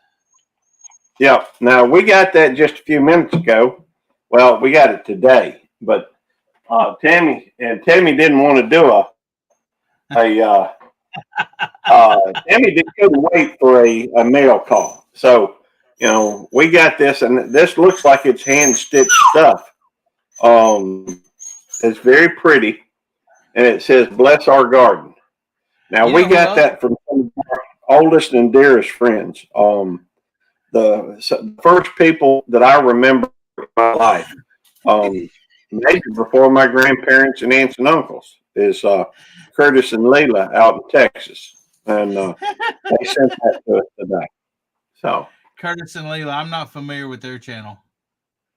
Yep. Now we got that just a few minutes ago. Well, we got it today, but Tammy didn't want to do Tammy couldn't wait for a mail call. So, you know, we got this, and this looks like it's hand stitched stuff. It's very pretty, and it says "Bless our garden." Now we got that from some of our oldest and dearest friends. The first people that I remember in my life, maybe before my grandparents and aunts and uncles, is Curtis and Leila out in Texas, and they sent that to us today. So Curtis and Leila, I'm not familiar with their channel.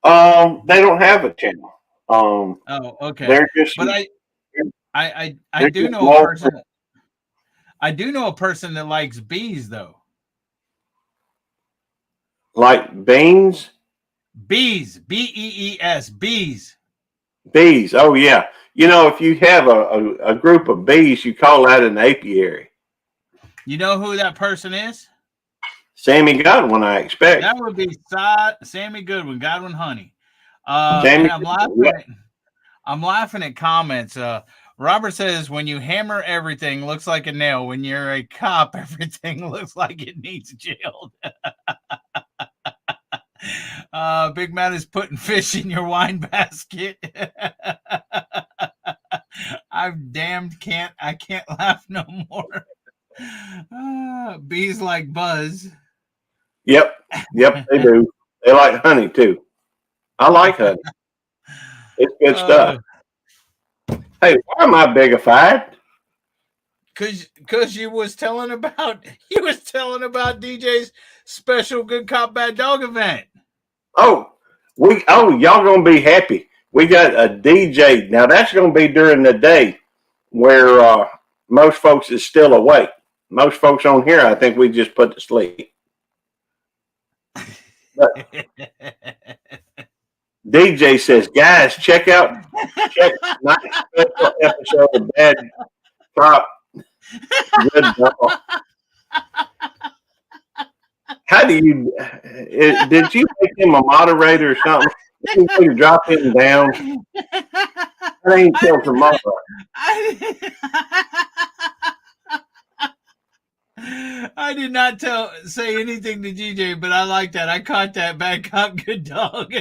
they don't have a channel. Um, Oh, okay. they're just But I they're do just know a more person. I do know a person that likes bees though. like beans, Bees, bees, bees. bees. Oh yeah, you know if you have a group of bees, you call that an apiary. You know who that person is? Sammy got one, I expect. That would be Sammy Goodwin, Godwin Honey. Sammy, And yeah. I'm laughing at comments. Robert says when you hammer everything looks like a nail. When you're a cop, everything looks like it needs jailed. Big Matt is putting fish in your wine basket. I'm damned I can't laugh no more. Bees like buzz. Yep, yep, they do. They like honey too. I like honey. It's good stuff. Hey, why am I bigified? Cause you was telling about DJ's special good cop bad dog event. Oh, y'all gonna be happy. We got a DJ now. That's gonna be during the day, where most folks is still awake. Most folks on here, I think we just put to sleep. But DJ says, guys, check night special episode of Bad Cop Good Dog. How do you? Did you make him a moderator or something? You need to drop him down. That ain't till tomorrow. I did not say anything to DJ, but I like that. I caught that. Bad cop, good dog.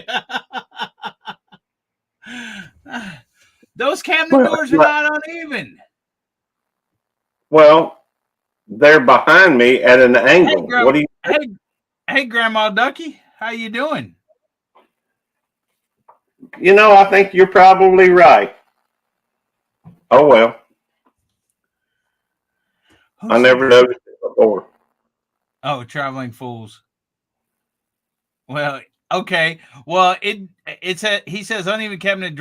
Those cabinet doors are not uneven. Well, they're behind me at an angle. What do you? Hey, Grandma Ducky, how you doing? You know, I think you're probably right. Oh well, I never noticed it before. Oh, traveling fools. Well, okay. Well, he says uneven cabinet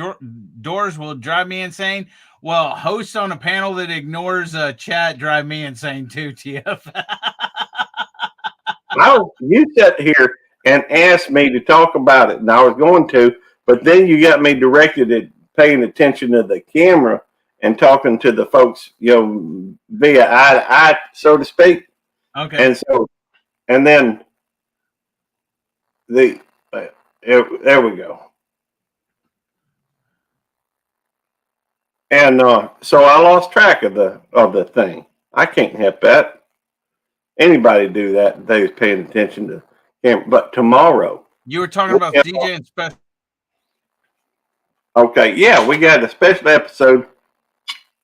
doors will drive me insane. Well, hosts on a panel that ignores chat drive me insane too, TF. Oh, you sat here and asked me to talk about it, and I was going to, but then you got me directed at paying attention to the camera and talking to the folks, via eye to eye, so to speak. Okay. And then there we go. And so I lost track of the thing. I can't help that. Anybody do that? They was paying attention to camera. But tomorrow, you were talking about DJ and special. Okay, yeah, we got a special episode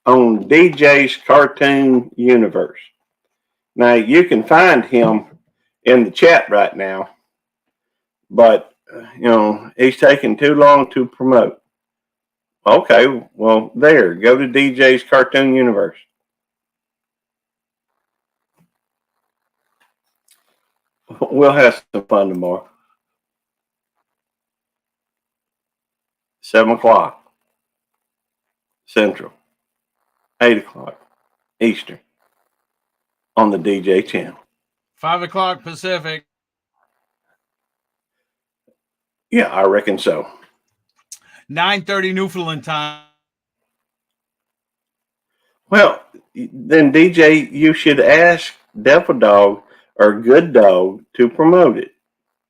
on DJ's Cartoon Universe. Now you can find him in the chat right now, but he's taking too long to promote. Okay, well, go to DJ's Cartoon Universe. We'll have some fun tomorrow. 7 o'clock Central, 8 o'clock Eastern on the DJ channel. 5 o'clock Pacific. Yeah, I reckon so. 9:30 Newfoundland time. Well, then DJ, you should ask Devil Dog or Good Dog to promote it.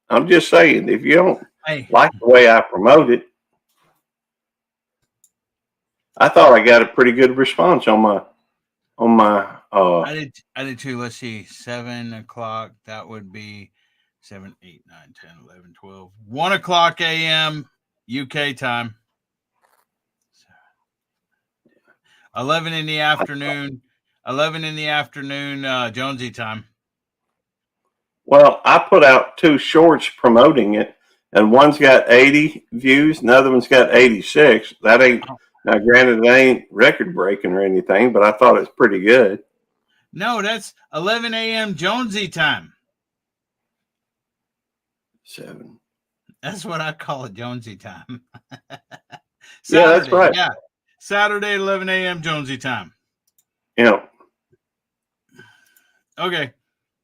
I'm just saying, if you don't like the way I promote it, I thought I got a pretty good response on my. I did too. Let's see, 7 o'clock. That would be 7, 8, 9, 10, 11, 12, 1 o'clock a.m. UK time. 11 in the afternoon. 11 in the afternoon, Jonesy time. Well, I put out 2 shorts promoting it, and one's got 80 views, another one's got 86. That ain't. Now, granted, it ain't record breaking or anything, but I thought it was pretty good. No, that's 11 a.m. Jonesy time. 7. That's what I call it, Jonesy time. Yeah, that's right. Yeah. Saturday, 11 a.m. Jonesy time. Yeah. Okay.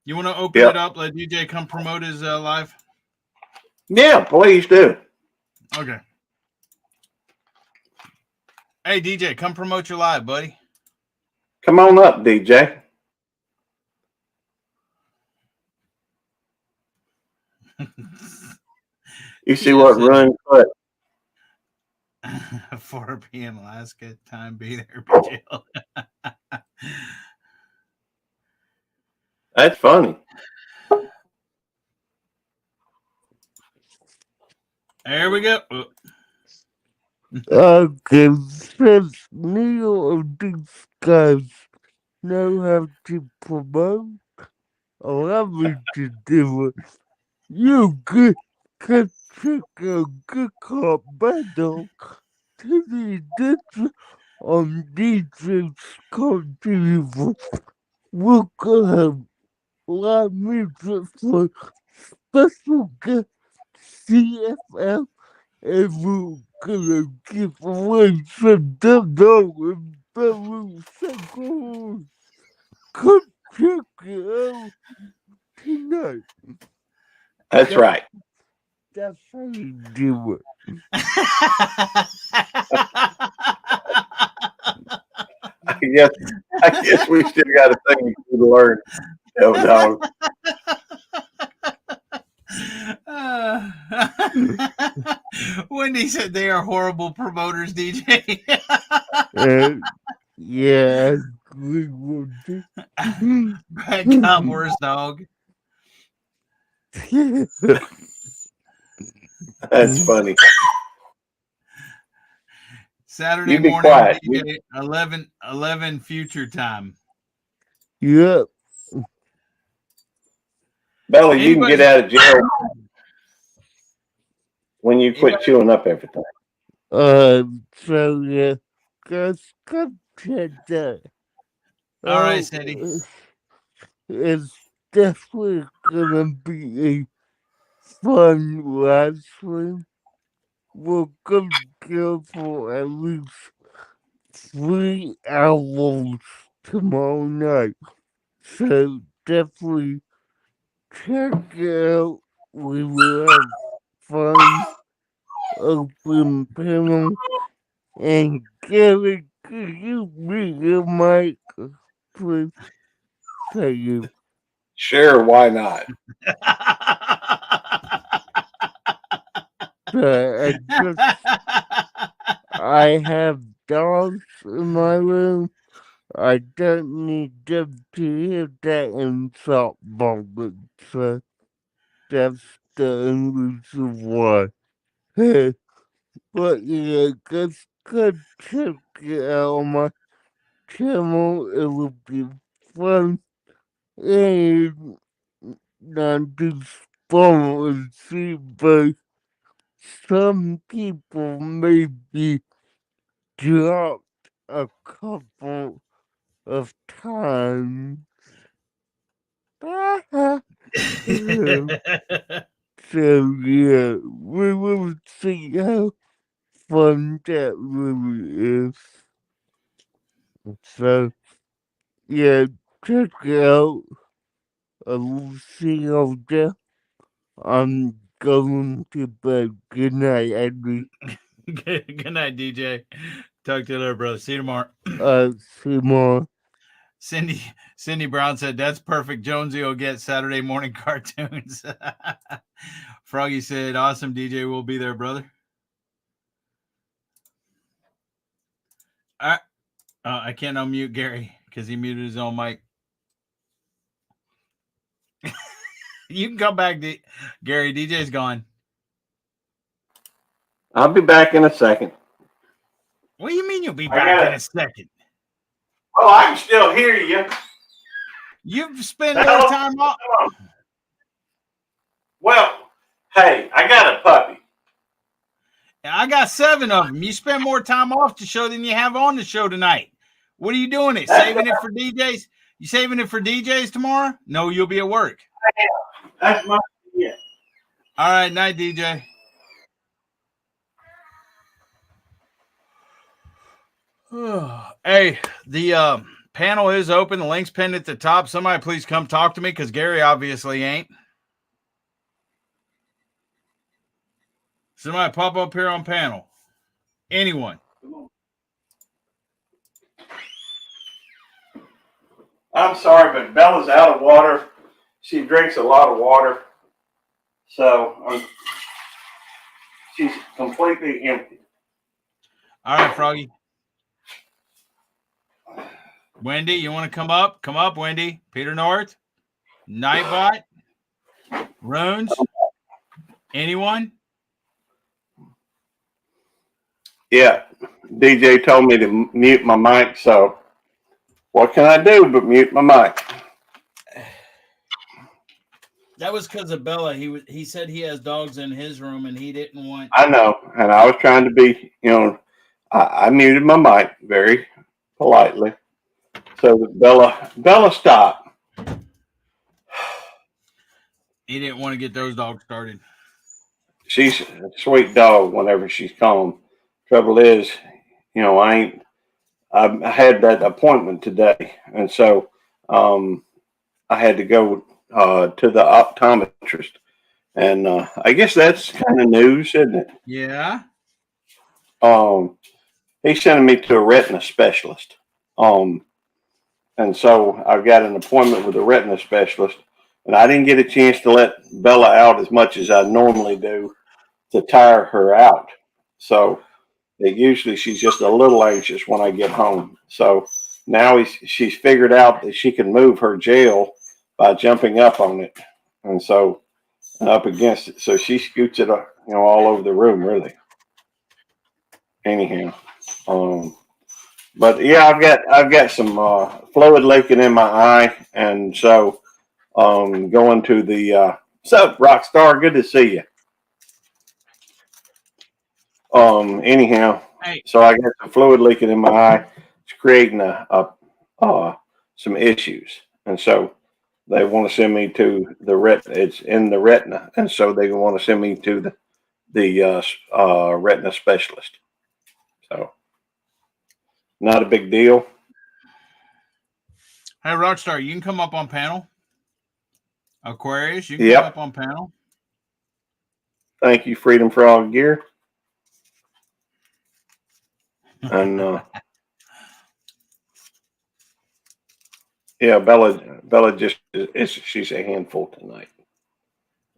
You want to open it up? Let DJ come promote his live? Yeah, please do. Okay. Hey, DJ, come promote your live, buddy. Come on up, DJ. You see what Run put? 4 p.m. Alaska time. Be there, be jail. That's funny. There we go. Okay, since Neil of these guys know how to promote, allow me to do it. You can check a good cop battle to the edition on DJ's Continue. We're gonna have live music for special guest CFL, and we're gonna give away some $10 Beverly Circle. Come check it out tonight. That's right. That's how you do it. I guess we still got a thing to learn. No. Wendy said they are horrible promoters, DJ. Yeah, I agree with you. Bad cop, worst dog. That's funny. Saturday You be morning, quiet. DJ, 11 future time. Yep. Belly, you can get out of jail when you quit chewing up everything. So yeah, guys, come check that. All right, Cindy. It's definitely gonna be a fun live stream. We're gonna go for at least 3 hours tomorrow night. So definitely check it out. We will have fun, open panel, and Gary, could you mute your mic, please? Thank you. Sure, why not? I have dogs in my room. I don't need them to hear that in softball, so that's the only reason why. But yeah, just go check it out on my channel. It will be fun and not just fun and see, but some people maybe dropped a couple of times. So yeah, we will see how fun that really is. So yeah, check it out. I will see you there. I'm going to bed. Good night, Andy. Good night, DJ. Talk to you later, brother. See you tomorrow. See you tomorrow. Cindy Brown said, that's perfect. Jonesy will get Saturday morning cartoons. Froggy said, awesome, DJ. We'll be there, brother. I can't unmute Gary because he muted his own mic. You can come back, Gary. DJ's gone. I'll be back in a second. What do you mean you'll be back in a second? Oh, I can still hear you. You've spent more time off. Well, hey, I got a puppy. I got 7 of them. You spend more time off the show than you have on the show tonight. What are you doing? Saving it for DJs? You saving it for DJs tomorrow? No, you'll be at work. That's my idea. All right, night, DJ. Hey, the panel is open. The link's pinned at the top. Somebody please come talk to me because Gary obviously ain't. Somebody pop up here on panel. Anyone. I'm sorry, but Bella's out of water. She drinks a lot of water. So she's completely empty. All right, Froggy. Wendy, you want to come up? Come up, Wendy. Peter North. Nightbot. Runes. Anyone? Yeah, DJ told me to mute my mic, so what can I do but mute my mic? That was because of Bella. He said he has dogs in his room and he didn't want. I know, and I was trying to be, I muted my mic very politely, so that Bella stopped. He didn't want to get those dogs started. She's a sweet dog whenever she's calm. Trouble is, I had that appointment today, and so I had to go to the optometrist, and I guess that's kind of news, isn't it? Yeah. He's sending me to a retina specialist, and so I've got an appointment with a retina specialist, and I didn't get a chance to let Bella out as much as I normally do to tire her out. So usually she's just a little anxious when I get home. So now she's figured out that she can move her gel by jumping up on it, and so up against it. So she scoots it, all over the room, really. Anyhow, but yeah, I've got some fluid leaking in my eye, and so going to the what's up, Rockstar? Good to see you. Anyhow, Hey. So I got some fluid leaking in my eye. It's creating some issues, and so they want to send me to the retina. It's in the retina, and so they want to send me to the retina specialist. So not a big deal. Hey, Rockstar, you can come up on panel. Aquarius, you can Yep. come up on panel. Thank you, Freedom Frog Gear. And yeah, Bella she's a handful tonight,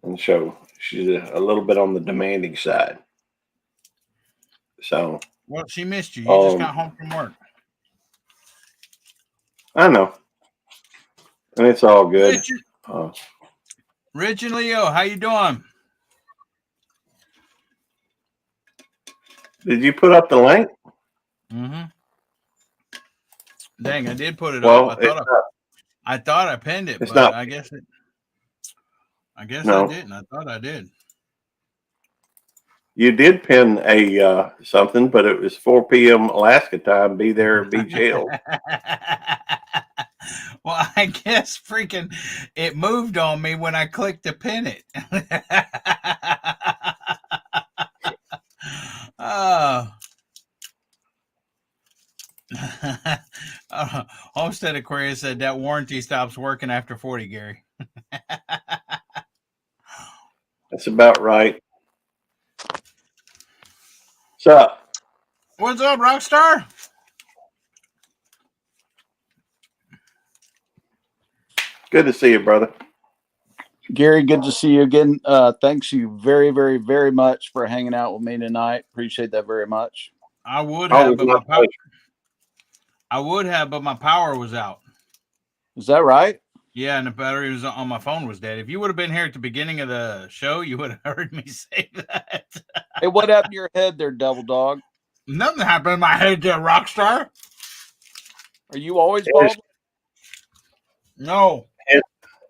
and so she's a little bit on the demanding side. So Well, she missed you. You just got home from work. I know, and it's all good. Rich and Leo, how you doing? Did you put up the link? Mm-hmm. Dang, I did put it Well, up. I thought I pinned it, but not. I guess No. I didn't. I thought I did. You did pin a something, but it was 4 p.m. Alaska time. Be there or be jailed. Well, I guess freaking it moved on me when I clicked to pin it. Homestead Aquarius said that warranty stops working after 40, Gary. That's about right. What's up? What's up, Rockstar? Good to see you, brother. Gary, good to see you again. Thanks you very, very, very much for hanging out with me tonight. Appreciate that very much. I would have, but my power was out. Is that right? Yeah, and the battery was on my phone was dead. If you would have been here at the beginning of the show, you would have heard me say that. Hey, what happened to your head there, Devil Dog? Nothing happened in my head there, Rockstar. Are you always bald? No.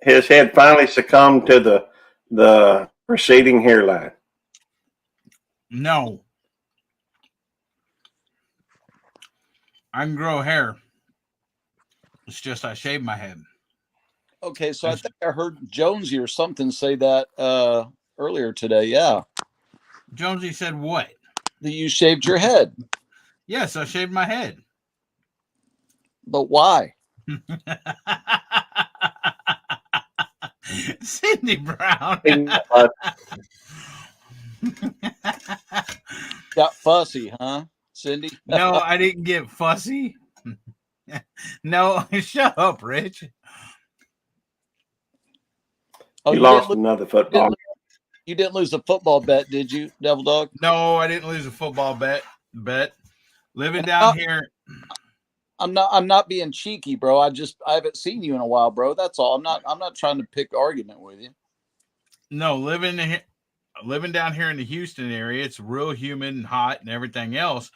His head finally succumbed to the receding hairline. No. I can grow hair. It's just I shave my head. Okay, so I think I heard Jonesy or something say that earlier today. Yeah. Jonesy said what? That you shaved your head. Yes, I shaved my head. But why? Cindy Brown. Got fussy, huh, Cindy? No, I didn't get fussy. No, shut up, Rich. Oh, You you lost didn't, another football. you didn't lose a football bet, did you, Devil Dog? No, I didn't lose a football bet. Living down here. I'm not being cheeky, bro. I haven't seen you in a while, bro. That's all. I'm not trying to pick argument with you. No, living down here in the Houston area, it's real humid and hot and everything else.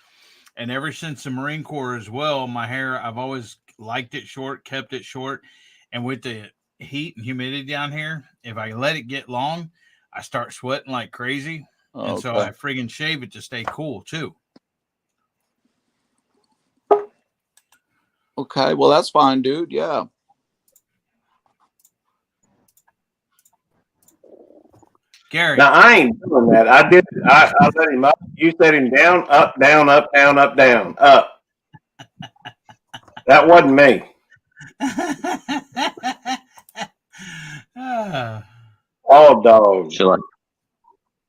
And ever since the Marine Corps as well, my hair, I've always liked it short, kept it short. And with the heat and humidity down here, if I let it get long, I start sweating like crazy. Oh, And so okay. I friggin' shave it to stay cool too. Okay, well that's fine, dude. Yeah. Gary. Now I ain't doing that. I did. I let him up. You set him down, up, down, up, down, up, down, up. That wasn't me. Bald dog.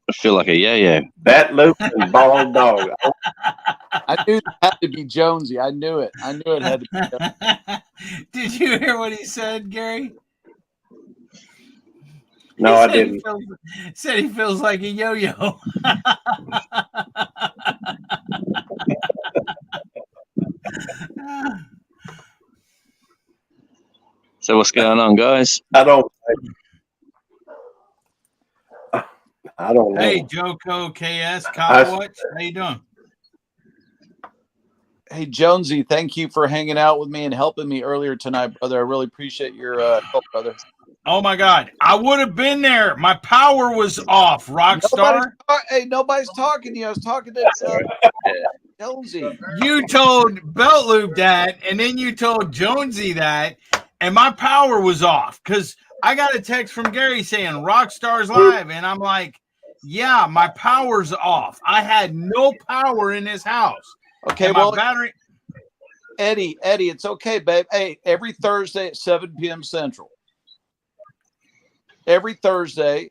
I feel like a yo-yo. Bat loop and bald dog. I knew it had to be Jonesy. I knew it. I knew it had to be Jonesy. Did you hear what he said, Gary? No, I didn't. Said he feels like a yo-yo. So what's going on, guys? I don't know. Hey, Joko KS, Copwatch, how you doing? Hey, Jonesy, thank you for hanging out with me and helping me earlier tonight, brother. I really appreciate your help, brother. Oh my God, I would have been there. My power was off, Rockstar. Nobody's talking to you. I was talking to Jonesy. You told Belt Loop that, and then you told Jonesy that, and my power was off because I got a text from Gary saying Rockstar's live, and I'm like, yeah, my power's off. I had no power in this house. Okay, and well, battery. Eddie, it's okay, babe. Hey, every Thursday at 7 p.m. Central. Every Thursday,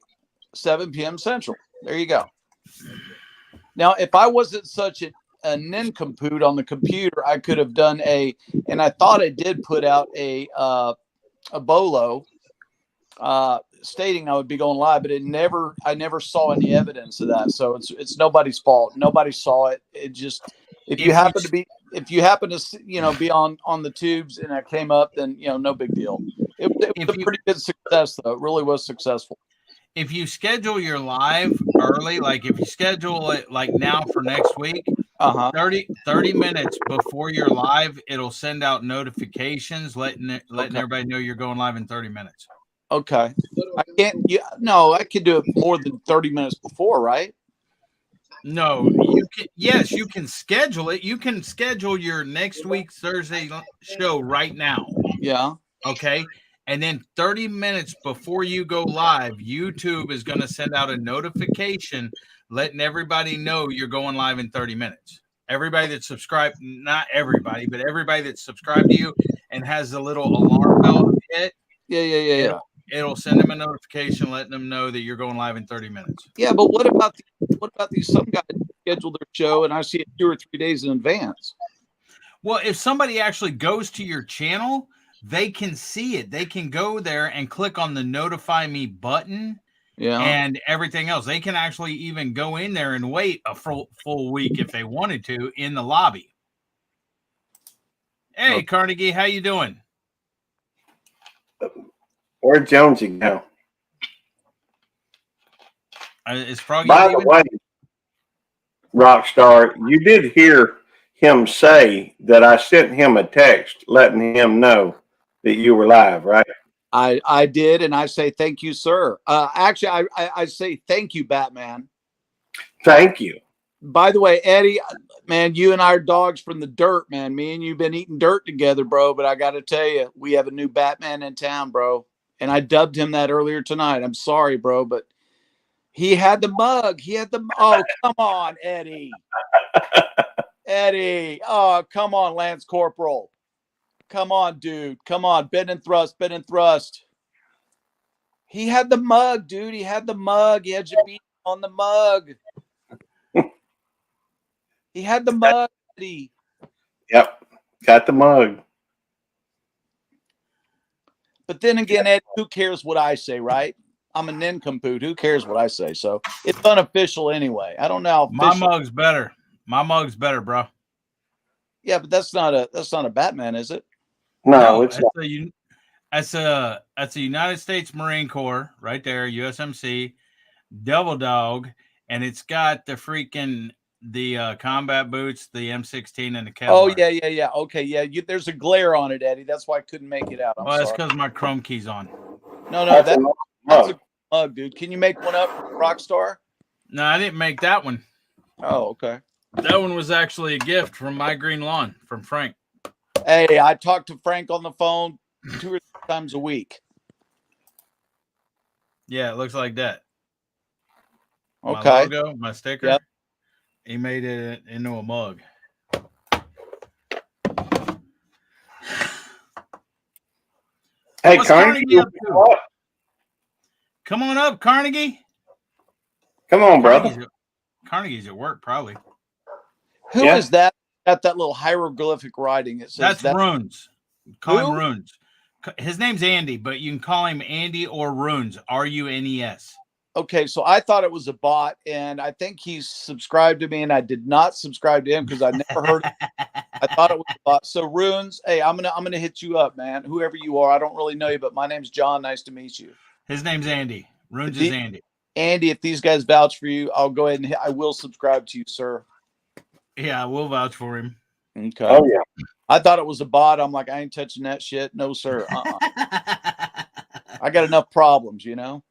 7 p.m. Central. There you go. Now, if I wasn't such a nincompoop on the computer, I could have done and I thought I did put out a bolo stating I would be going live, but I never saw any evidence of that. So it's nobody's fault. Nobody saw it. It just, if you happen to be on the tubes and I came up, then, no big deal. It was a pretty good success, though. It really was successful. If you schedule your live early, like if you schedule it like now for next week, 30 minutes before you're live, it'll send out notifications letting everybody know you're going live in 30 minutes. Okay. I can do it more than 30 minutes before, right? No, you can. Yes, you can schedule it. You can schedule your next week's Thursday show right now. Yeah. Okay. And then 30 minutes before you go live, YouTube is going to send out a notification letting everybody know you're going live in 30 minutes. Everybody that's subscribed, not everybody, but everybody that's subscribed to you and has the little alarm bell hit. Yeah. It'll send them a notification letting them know that you're going live in 30 minutes. Yeah, but what about these some guys schedule their show and I see it 2 or 3 days in advance? Well, if somebody actually goes to your channel, they can see it. They can go there and click on the notify me button and everything else. They can actually even go in there and wait a full week if they wanted to in the lobby. Hey, Carnegie, how you doing? Where'd Jonesy go? It's probably By the way, Rockstar, you did hear him say that I sent him a text letting him know that you were live, right? I did, and I say thank you, sir. Actually, I say thank you, Batman. Thank you. By the way, Eddie, man, you and I are dogs from the dirt, man. Me and you've been eating dirt together, bro. But I got to tell you, we have a new Batman in town, bro. And I dubbed him that earlier tonight. I'm sorry, bro, but he had the mug. Oh, come on, Eddie. Eddie. Oh, come on, Lance Corporal. Come on, dude. Come on. Bend and thrust. Bend and thrust. He had the mug, dude. He had the mug. He had you beat on the mug. He had the mug. Eddie. Yep. Got the mug. But then again, Eddie, who cares what I say, right? I'm a nincompoop. Who cares what I say? So it's unofficial anyway. I don't know how My official. mug's better. My mug's better, bro. Yeah, but that's not a Batman, is it? No, it's not. That's a United States Marine Corps right there, USMC, Devil Dog, and it's got the freaking combat boots, the M16, and the Kevlar. Oh yeah. Okay, yeah. There's a glare on it, Eddie. That's why I couldn't make it out. I'm Well, that's sorry. because my chrome key's on. No, That's a that's mug. a mug, dude. Can you make one up, Rockstar? No, I didn't make that one. Oh, okay. That one was actually a gift from My Green Lawn from Frank. Hey, I talk to Frank on the phone 2 or 3 times a week. Yeah, it looks like that. Okay. My logo, my sticker. Yep. He made it into a mug. Hey, What's Carnegie, Carnegie up to? what? Come on up, Carnegie. Come on, brother. Carnegie's at work, probably. Who Yeah. is that? Got that little hieroglyphic writing. It says That's that. Runes. Call him Who? Runes. His name's Andy, but you can call him Andy or Runes. RUNES. Okay, so I thought it was a bot, and I think he's subscribed to me, and I did not subscribe to him because I never heard. I thought it was a bot. So Runes, hey, I'm gonna hit you up, man. Whoever you are, I don't really know you, but my name's John. Nice to meet you, His name's Andy. Runes is Andy. Andy. If these guys vouch for you, I'll go ahead and I will subscribe to you, sir. Yeah, we'll vouch for him. Okay. Oh yeah. I thought it was a bot. I'm like, I ain't touching that shit. No, sir. I got enough problems, you know.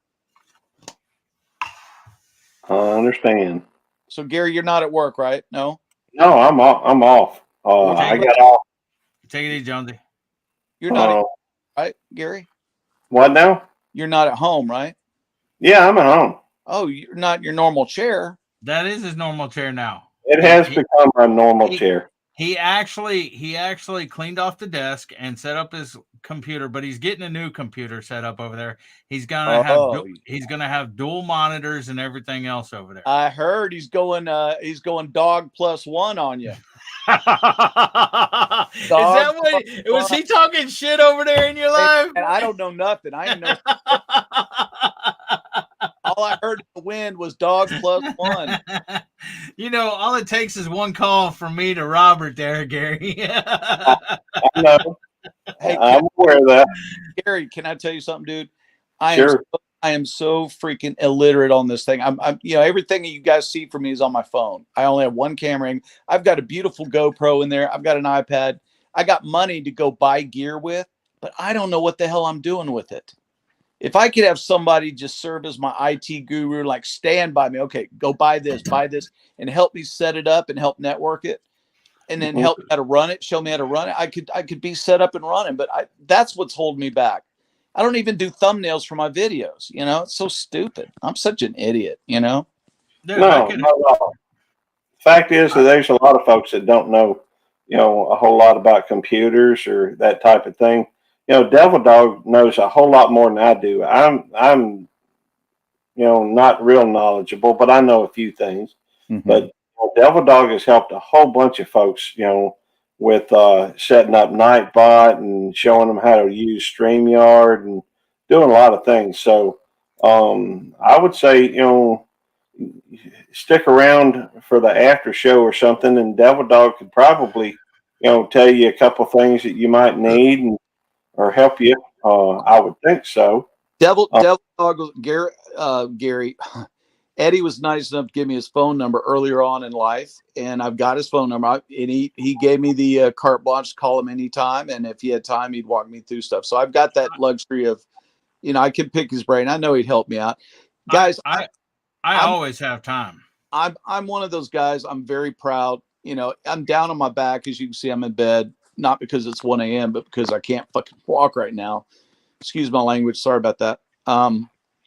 I understand. So Gary, you're not at work, right? No. No, I'm off. I'm off. Okay. I got off. Take it easy, Jonesy. You're not at, right, Gary? What now? You're not at home, right? Yeah, I'm at home. Oh, you're not in your normal chair. That is his normal chair now. It has become my normal chair. He actually cleaned off the desk and set up his computer, but he's getting a new computer set up over there. He's gonna have dual monitors and everything else over there. I heard he's going dog +1 on you. Is that what was he talking shit over there in your life? And I don't know nothing. I ain't know. All I heard in the wind was dog +1. You know, all it takes is one call from me to Robert there, Gary. I know. Hey, I'm aware of that. Gary, can I tell you something, dude? Sure. I am so freaking illiterate on this thing. I'm everything you guys see from me is on my phone. I only have one camera. I've got a beautiful GoPro in there. I've got an iPad. I got money to go buy gear with, but I don't know what the hell I'm doing with it. If I could have somebody just serve as my IT guru, like stand by me, okay, go buy this, and help me set it up and help network it, and then help me how to run it, show me how to run it. I could be set up and running, but that's what's holding me back. I don't even do thumbnails for my videos. You know, it's so stupid. I'm such an idiot, you know? Dude, No. Fact is that there's a lot of folks that don't know, a whole lot about computers or that type of thing. Devil Dog knows a whole lot more than I do. I'm not real knowledgeable, but I know a few things. Mm-hmm. But Devil Dog has helped a whole bunch of folks, with setting up Nightbot and showing them how to use StreamYard and doing a lot of things. So I would say, stick around for the after show or something, and Devil Dog could probably, tell you a couple things that you might need or help you. I would think so. Devil Dog, Gary, Eddie was nice enough to give me his phone number earlier on in life, and I've got his phone number. And he gave me the carte blanche to call him anytime, and if he had time, he'd walk me through stuff. So I've got that luxury of, I can pick his brain. I know he'd help me out, guys. I always have time. I'm one of those guys. I'm very proud. I'm down on my back, as you can see. I'm in bed, not because it's 1 a.m., but because I can't fucking walk right now. Excuse my language. Sorry about that.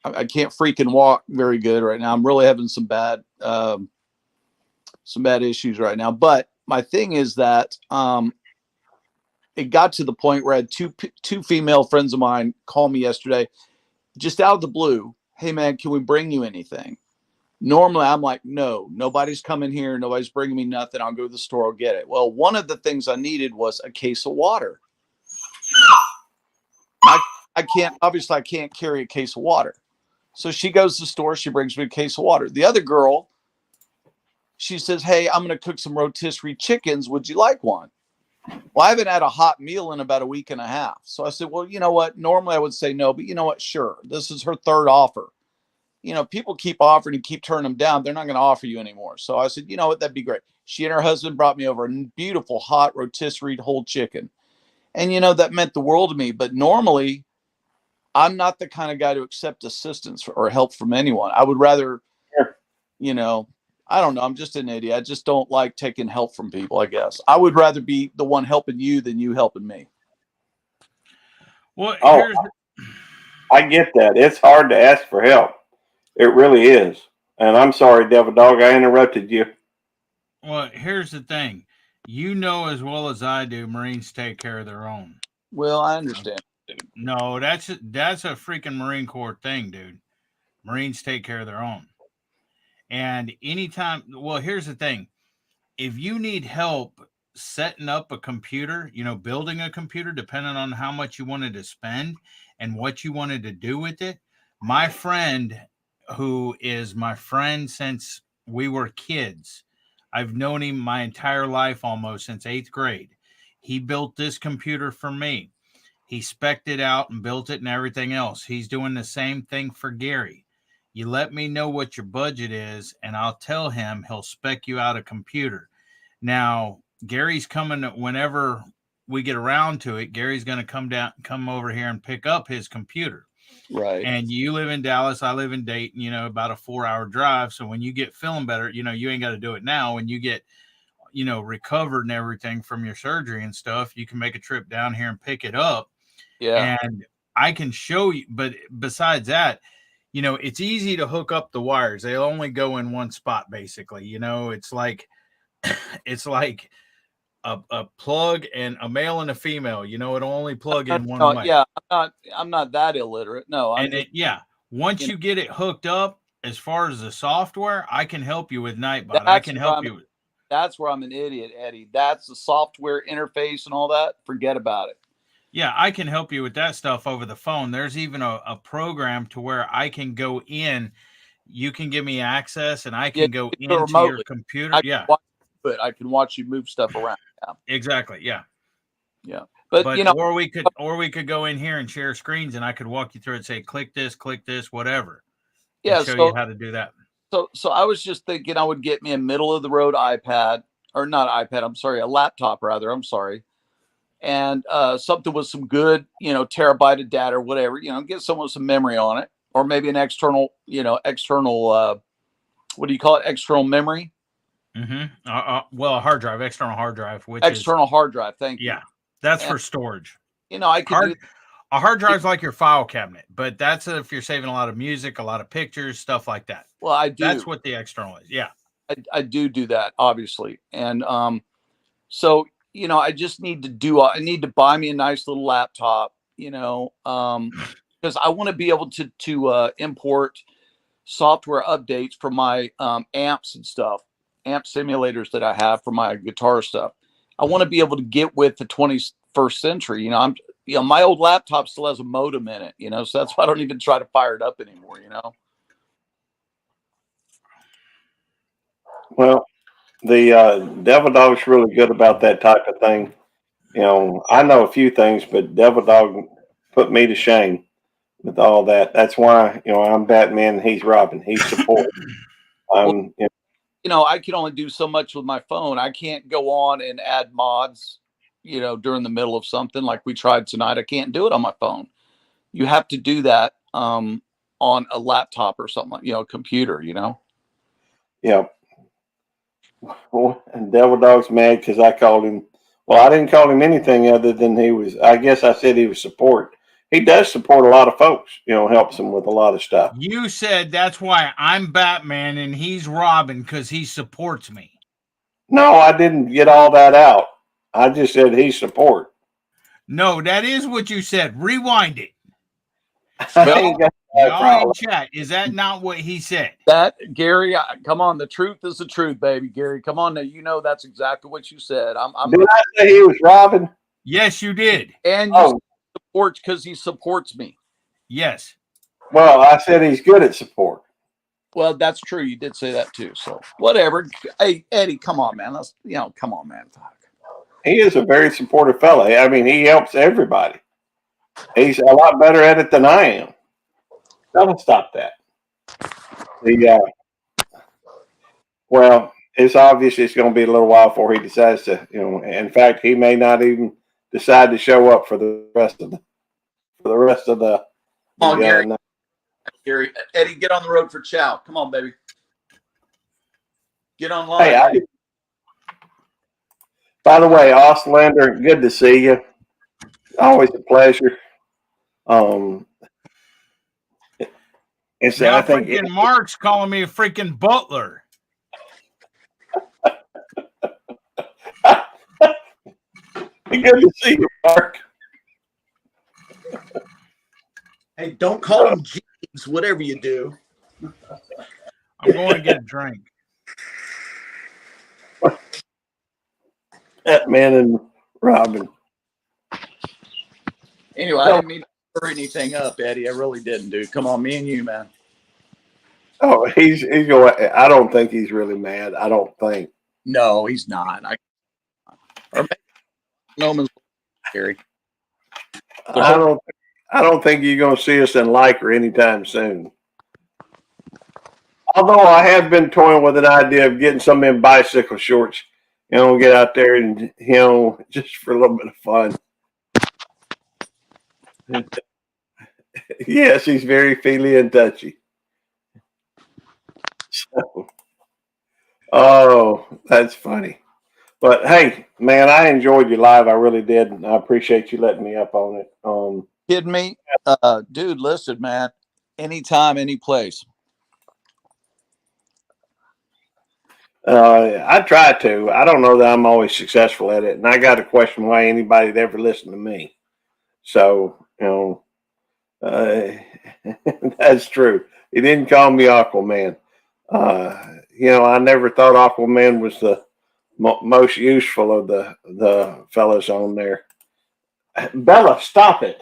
I can't freaking walk very good right now. I'm really having some bad issues right now. But my thing is that, it got to the point where I had two female friends of mine call me yesterday, just out of the blue. Hey man, can we bring you anything? Normally I'm like, no, nobody's coming here. Nobody's bringing me nothing. I'll go to the store. I'll get it. Well, one of the things I needed was a case of water. I can't carry a case of water. So she goes to the store. She brings me a case of water. The other girl, she says, hey, I'm going to cook some rotisserie chickens. Would you like one? Well, I haven't had a hot meal in about a week and a half. So I said, well, you know what? Normally I would say no, but you know what? Sure. This is her third offer. You know, people keep offering and keep turning them down. They're not going to offer you anymore. So I said, you know what? That'd be great. She and her husband brought me over a beautiful hot rotisserie whole chicken. And, you know, that meant the world to me. But normally I'm not the kind of guy to accept assistance or help from anyone. I would rather, you know, I don't know. I'm just an idiot. I just don't like taking help from people, I guess. I would rather be the one helping you than you helping me. Well, Oh, I get that. It's hard to ask for help. It really is. And I'm sorry, Devil Dog, I interrupted you. Well, here's the thing. You know as well as I do, Marines take care of their own. Well, I understand. No, that's a freaking Marine Corps thing, dude. Marines take care of their own. And anytime, well, here's the thing. If you need help setting up a computer, you know, building a computer, depending on how much you wanted to spend and what you wanted to do with it, my friend, who is my friend since we were kids, I've known him my entire life, almost since 8th grade. He built this computer for me. He spec'd it out and built it and everything else. He's doing the same thing for Gary. You let me know what your budget is, and I'll tell him he'll spec you out a computer. Now, Gary's coming whenever we get around to it. Gary's going to come over here and pick up his computer. Right. And you live in Dallas, I live in Dayton, you know, about a 4-hour drive. So when you get feeling better, you know, you ain't got to do it now. When you get, you know, recovered and everything from your surgery and stuff, you can make a trip down here and pick it up. Yeah. And I can show you, but besides that, you know, it's easy to hook up the wires. They'll only go in one spot, basically. You know, it's like a plug and a male and a female. You know, it'll only plug in one way. Yeah, I'm not that illiterate. No, Once you get it hooked up, as far as the software, I can help you with Nightbot. I can help you with. That's where I'm an idiot, Eddie. That's the software interface and all that. Forget about it. Yeah, I can help you with that stuff over the phone. There's even a program to where I can go in. You can give me access, and I can go into remotely. Your computer. But I can watch you move stuff around. Yeah. Exactly. Yeah. Yeah. But you know, or we could go in here and share screens, and I could walk you through and say, click this, whatever. Yeah. Show you how to do that. So I was just thinking I would get me a middle of the road iPad, or not iPad. I'm sorry, a laptop rather. I'm sorry. And something with some good, you know, terabyte of data or whatever, you know, get someone with some memory on it, or maybe an external, what do you call it? External memory. Mm-hmm. Well, a hard drive, external hard drive, hard drive. Thank you. Yeah, that's for storage. You know, a hard drive's like your file cabinet, but that's if you're saving a lot of music, a lot of pictures, stuff like that. Well, I do. That's what the external is. Yeah, I do that, obviously, and so you know, I just need to buy me a nice little laptop, you know, because I want to be able to import software updates for my amps and stuff, amp simulators that I have for my guitar stuff. I want to be able to get with the 21st century. You know, my old laptop still has a modem in it, you know, so that's why I don't even try to fire it up anymore, you know. Well, the Devil Dog's really good about that type of thing. You know, I know a few things, but Devil Dog put me to shame with all that. That's why, you know, I'm Batman and he's Robin. He's support. You know, I can only do so much with my phone. I can't go on and add mods, you know, during the middle of something like we tried tonight. I can't do it on my phone. You have to do that on a laptop or something like, you know, computer, you know? Yeah. Well, and Devil Dog's mad because I called him. Well, I didn't call him anything other than I guess I said he was support. He does support a lot of folks, you know, helps them with a lot of stuff. You said that's why I'm Batman and he's Robin because he supports me. No, I didn't get all that out. I just said he support. No, that is what you said. Rewind it. I ain't got that Y'all problem. in chat. Is that not what he said? That Gary, come on, the truth is the truth, baby. Gary, come on now. You know that's exactly what you said. I'm Did I say he was robbing? Yes, you did. and you Oh, support because he supports me. Yes. well, I said he's good at support. Well, that's true. You did say that too. So whatever. Hey, Eddie, come on, man. Let's come on, man. Fuck. He is a very supportive fella. I mean, he helps everybody. He's a lot better at it than I am. Don't stop that. Well, it's obvious it's going to be a little while before he decides to, in fact, he may not even decide to show up for the rest of the Come on, Gary. night. Gary, Eddie, get on the road for chow. Come on, baby. Get online. Hey, by the way, Ostlander, good to see you. Always a pleasure. And so Now I think freaking Mark's calling me a freaking butler. good to see you, Mark. Hey, don't call him James, whatever you do. I'm going to get a drink. That man and Robin. Anyway, I didn't mean to stir anything up, Eddie. I really didn't, dude. Come on, me and you, man. Oh, he's going. I don't think he's really mad. I don't think. No, he's not. Or maybe no man's Gary. I don't think you're going to see us in Lycra anytime soon. Although I have been toying with an idea of getting some in bicycle shorts. Get out there and just for a little bit of fun. Yes, he's very feely and touchy. So, oh, that's funny. But hey, man, I enjoyed you live. I really did. And I appreciate you letting me up on it. Kidding me? Dude, listen, man. Anytime, any place. I try to. I don't know that I'm always successful at it. And I got to question why anybody'd ever listen to me. So, that's true. He didn't call me Aquaman. I never thought Aquaman was the most useful of the fellas on there. Bella, stop it.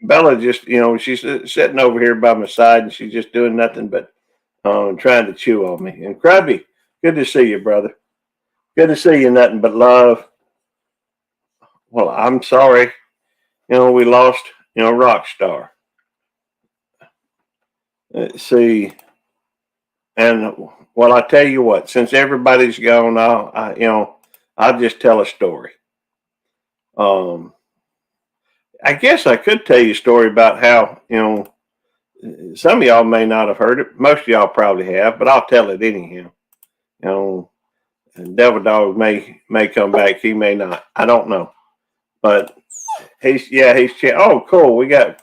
Bella just, she's sitting over here by my side and she's just doing nothing but trying to chew on me. And Krabby, good to see you, brother. Good to see you. Nothing but love. Well, I'm sorry. We lost, Rockstar. Let's see. And well, I tell you what, since everybody's gone, I'll just tell a story. I guess I could tell you a story about how, some of y'all may not have heard it. Most of y'all probably have, but I'll tell it anyhow. Devil Dog may come back. He may not. I don't know. But he's oh, cool. We got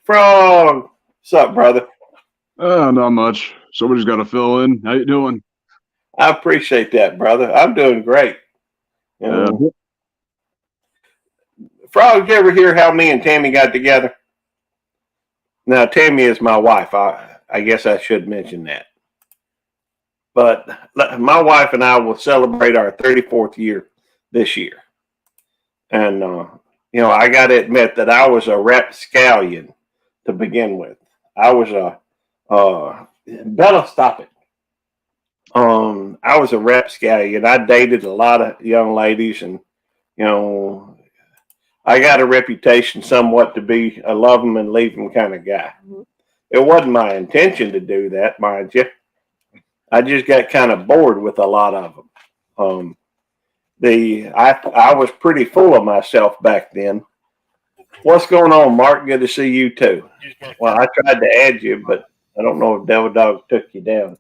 Frog. What's up, brother? Not much. Somebody's got to fill in. How you doing? I appreciate that, brother. I'm doing great. Frog, did you ever hear how me and Tammy got together? Now, Tammy is my wife. I guess I should mention that. But my wife and I will celebrate our 34th year this year. And, I got to admit that I was a rapscallion to begin with. I was Bella, stop it. I was a rapscallion. I dated a lot of young ladies and, I got a reputation somewhat to be a love them and leave them kind of guy. Mm-hmm. It wasn't my intention to do that, mind you. I just got kind of bored with a lot of them. I was pretty full of myself back then. What's going on, Mark? Good to see you too. Well, I tried to add you, but I don't know if Devil Dog took you down.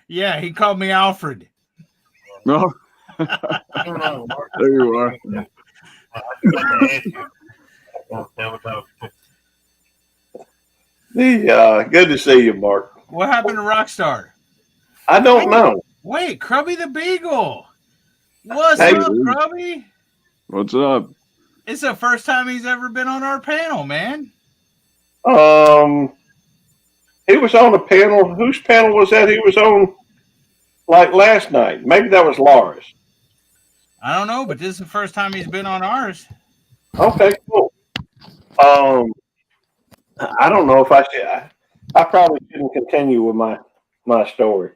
Yeah, he called me Alfred. No. There you are. Good to see you, Mark. What happened to Rockstar? I don't know. Wait, Krubby the Beagle. What's Hey, up, Krubby? What's up? It's the first time he's ever been on our panel, man. He was on a panel. Whose panel was that? He was on like last night. Maybe that was Laura's. I don't know, but this is the first time he's been on ours. Okay, cool. I don't know if I should. I probably shouldn't continue with my story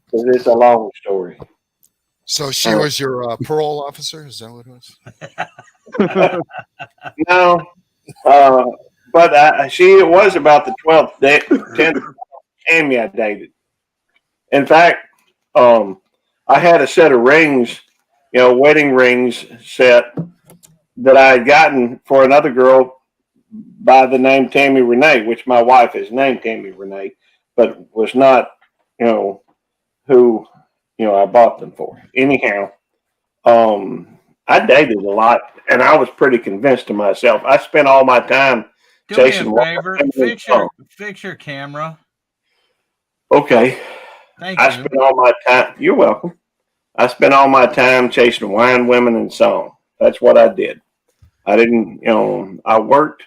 because it's a long story. So she was your parole officer? Is that what it was? No, but she was about the 12th, 10th Tammy I dated. In fact, I had a set of rings, wedding rings set that I had gotten for another girl by the name Tammy Renee, which my wife is named Tammy Renee, but was not, who, I bought them for. Anyhow, I dated a lot, and I was pretty convinced to myself. I spent all my time Do me a chasing. favor. Fix your camera. Okay. Thank I you. spent all my time. You're welcome. I spent all my time chasing wine, women, and song. That's what I did. I didn't, I worked,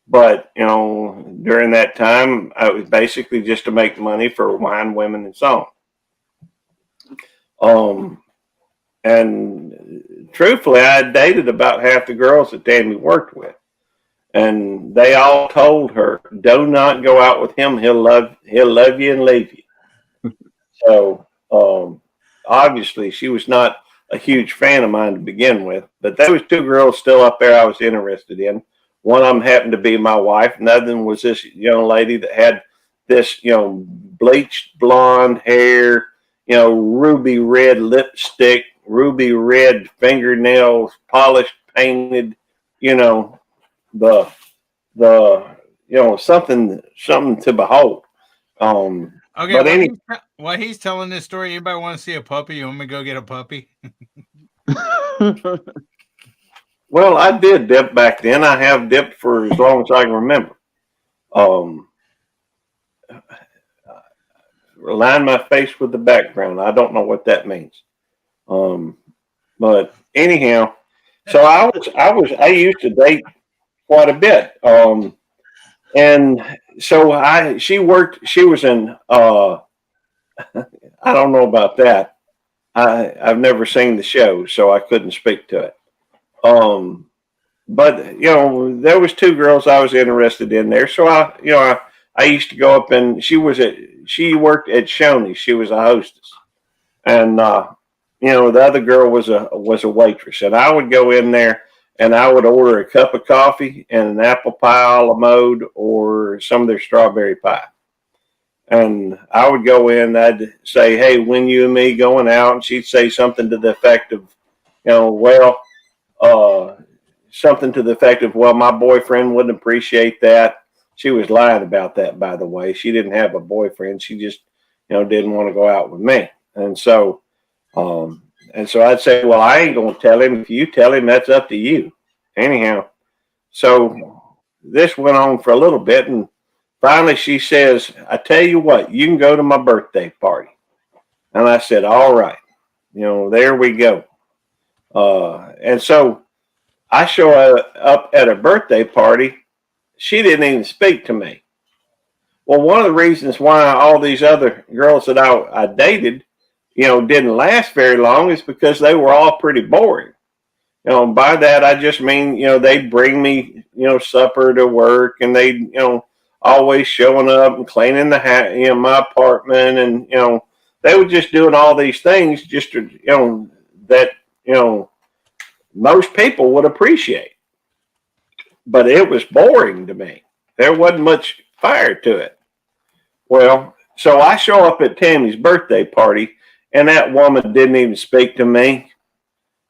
but, during that time, I was basically just to make money for wine, women, and song. And truthfully, I dated about half the girls that Tammy worked with. And they all told her, do not go out with him. He'll love you and leave you. So, obviously she was not a huge fan of mine to begin with, but there was two girls still up there I was interested in. One of them happened to be my wife. Another one was this young lady that had this, bleached blonde hair, ruby red lipstick, ruby red fingernails, polished, painted, the something to behold. Okay, but while he's telling this story, anybody want to see a puppy? You want me to go get a puppy? Well, I did dip back then. I have dipped for as long as I can remember. Align my face with the background. I don't know what that means. But anyhow, so I used to date quite a bit. And so she was in, I don't know about that. I've never seen the show, so I couldn't speak to it. But there was two girls I was interested in there. So I used to go up and she worked at Shoney's. She was a hostess. And, the other girl was a waitress, and I would go in there and I would order a cup of coffee and an apple pie a la mode or some of their strawberry pie. And I would go in, I'd say, hey, when you and me going out? And she'd say something to the effect of, something to the effect of, well, my boyfriend wouldn't appreciate that. She was lying about that, by the way. She didn't have a boyfriend. She just, didn't want to go out with me. And so I'd say, well, I ain't going to tell him. If you tell him, that's up to you. Anyhow, so this went on for a little bit. And finally she says, I tell you what, you can go to my birthday party. And I said, all right, there we go. And so I show up at a birthday party. She didn't even speak to me. Well, one of the reasons why all these other girls that I dated, didn't last very long is because they were all pretty boring. By that, I just mean, they'd bring me, supper to work, and they'd, always showing up and cleaning the my apartment. And, they were just doing all these things just to, that, most people would appreciate. But it was boring to me. There wasn't much fire to it. Well, so I show up at Tammy's birthday party, and that woman didn't even speak to me.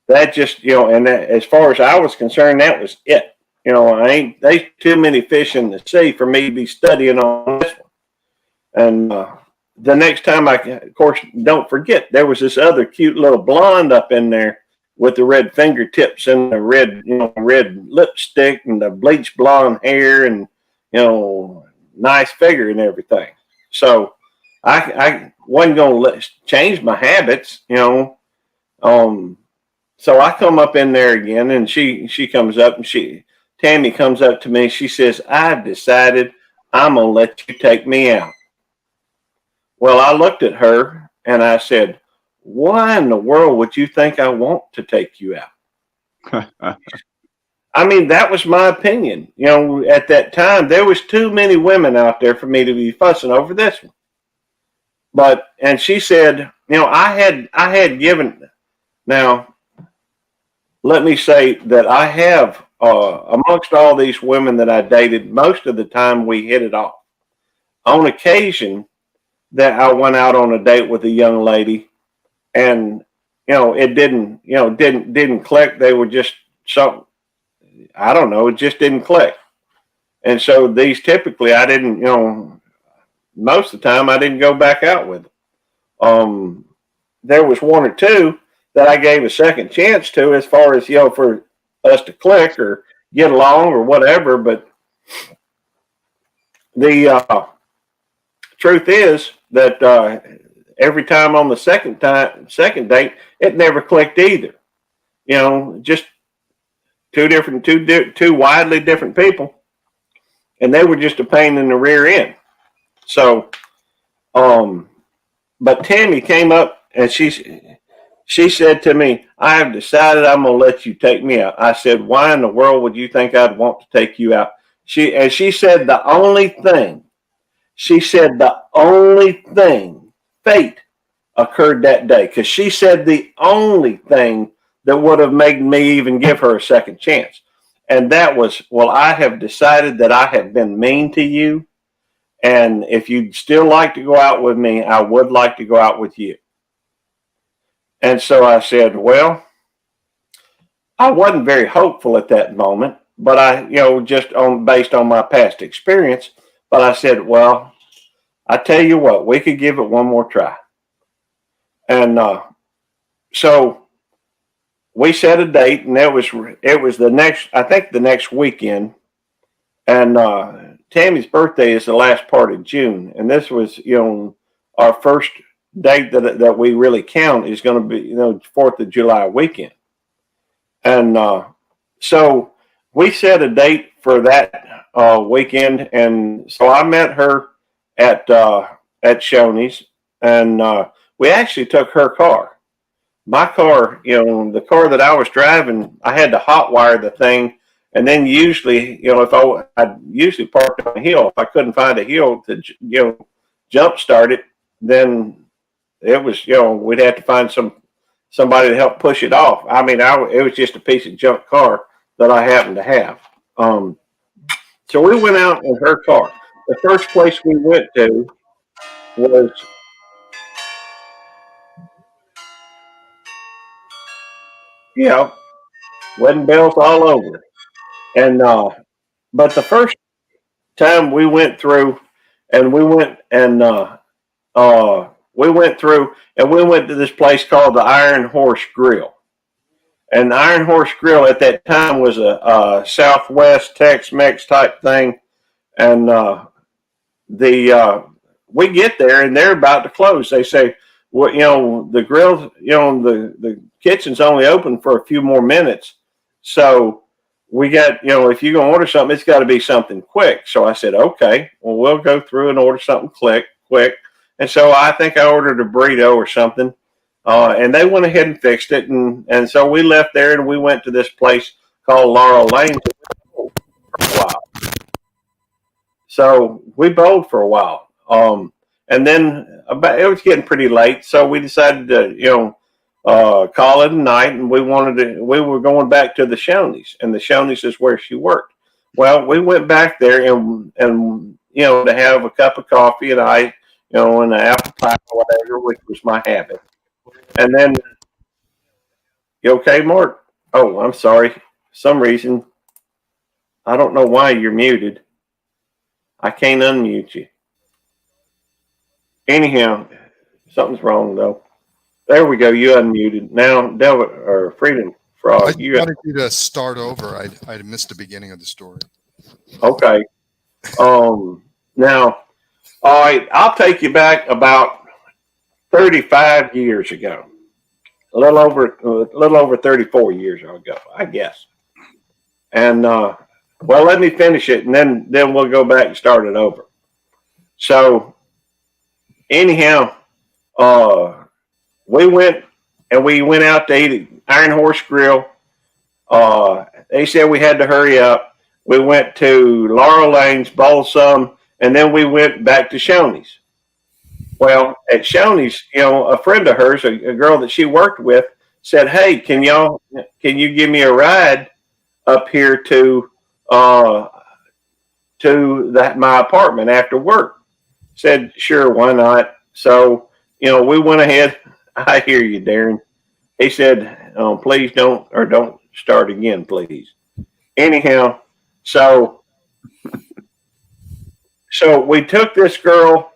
That just, and that, as far as I was concerned, that was it. There's too many fish in the sea for me to be studying on this one. And the next time of course, don't forget, there was this other cute little blonde up in there with the red fingertips and the red lipstick and the bleached blonde hair and, nice figure and everything. So I wasn't going to change my habits, so I come up in there again, and she comes up, and Tammy comes up to me. She says, "I've decided I'm gonna let you take me out." Well, I looked at her and I said, "Why in the world would you think I want to take you out?" I mean, that was my opinion. You know, at that time, there was too many women out there for me to be fussing over this one. But, and she said, you know, I had given, now, let me say that I have, amongst all these women that I dated, most of the time we hit it off. On occasion, that I went out on a date with a young lady, and it didn't click. They were just something, I don't know, it just didn't click. And so these typically I didn't, most of the time I didn't go back out with them. There was one or two that I gave a second chance to, as far as for us to click or get along or whatever. But the truth is that every time on the second date, it never clicked either. Just two widely different people, and they were just a pain in the rear end. So, but Tammy came up and she said to me, "I have decided I'm going to let you take me out." I said, "Why in the world would you think I'd want to take you out?" She said the only thing, fate occurred that day, because she said the only thing that would have made me even give her a second chance. And that was, "Well, I have decided that I have been mean to you. And if you'd still like to go out with me, I would like to go out with you." And so I said, well, I wasn't very hopeful at that moment, but I, just based on my past experience, but I said, well, I tell you what, we could give it one more try. And so we set a date, and it was the next weekend. And Tammy's birthday is the last part of June, and this was, our first date that we really count is going to be, 4th of July weekend. And so we set a date for that weekend, and so I met her at Shoney's, and we actually took her car. My car, the car that I was driving, I had to hotwire the thing. And then usually, if I usually parked on a hill, if I couldn't find a hill to, jump start it, then it was, we'd have to find somebody to help push it off. I mean, it was just a piece of junk car that I happened to have. So we went out in her car. The first place we went to was wedding bells all over. And but the first time we went through, and we went to this place called the Iron Horse Grill. And the Iron Horse Grill at that time was a Southwest Tex-Mex type thing. And we get there, and they're about to close. They say, well, the grill, the kitchen's only open for a few more minutes. So we got, if you're going to order something, it's got to be something quick. So I said, okay, well, we'll go through and order something quick. And so I think I ordered a burrito or something. And they went ahead and fixed it. And so we left there, and we went to this place called Laurel Lane for a while. So we bowled for a while. And then it was getting pretty late. So we decided to, call it a night, and we were going back to the Shoney's, and the Shoney's is where she worked. Well, we went back there and to have a cup of coffee and and an apple pie or whatever, which was my habit. And then, you okay, Mark? Oh, I'm sorry. For some reason, I don't know why you're muted. I can't unmute you. Anyhow, something's wrong though. There we go. You unmuted. Now, Delbert or Freedom Frog. I wanted you to start over. I missed the beginning of the story. Okay. Now, all right. I'll take you back about 35 years ago. a little over 34 years ago, I guess. And well, let me finish it, and then we'll go back and start it over. So anyhow, we went out to eat at Iron Horse Grill. They said we had to hurry up. We went to Laurel Lane's, Balsam, and then we went back to Shoney's. Well, at Shoney's, a friend of hers, a girl that she worked with, said, "Hey, can you give me a ride up here to my apartment after work?" Said, "Sure, why not?" So, we went ahead. I hear you, Darren. He said, "Please don't start again, please." Anyhow, so we took this girl,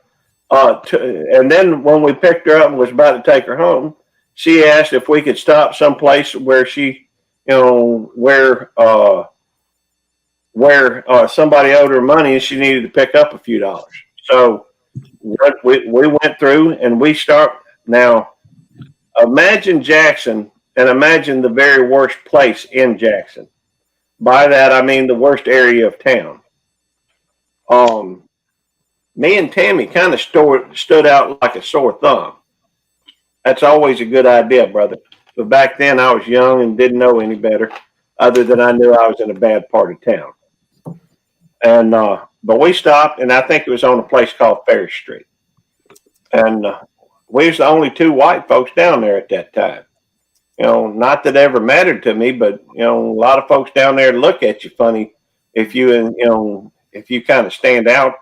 and then when we picked her up and was about to take her home, she asked if we could stop someplace where she, where somebody owed her money and she needed to pick up a few dollars. So we went through and we start now. Imagine Jackson and imagine the very worst place in Jackson. By that, I mean the worst area of town. Me and Tammy kind of stood out like a sore thumb. That's always a good idea, brother. But back then I was young and didn't know any better, other than I knew I was in a bad part of town. And but we stopped, and I think it was on a place called Ferris Street. And we was the only two white folks down there at that time. Not that it ever mattered to me, but a lot of folks down there look at you funny if you kind of stand out.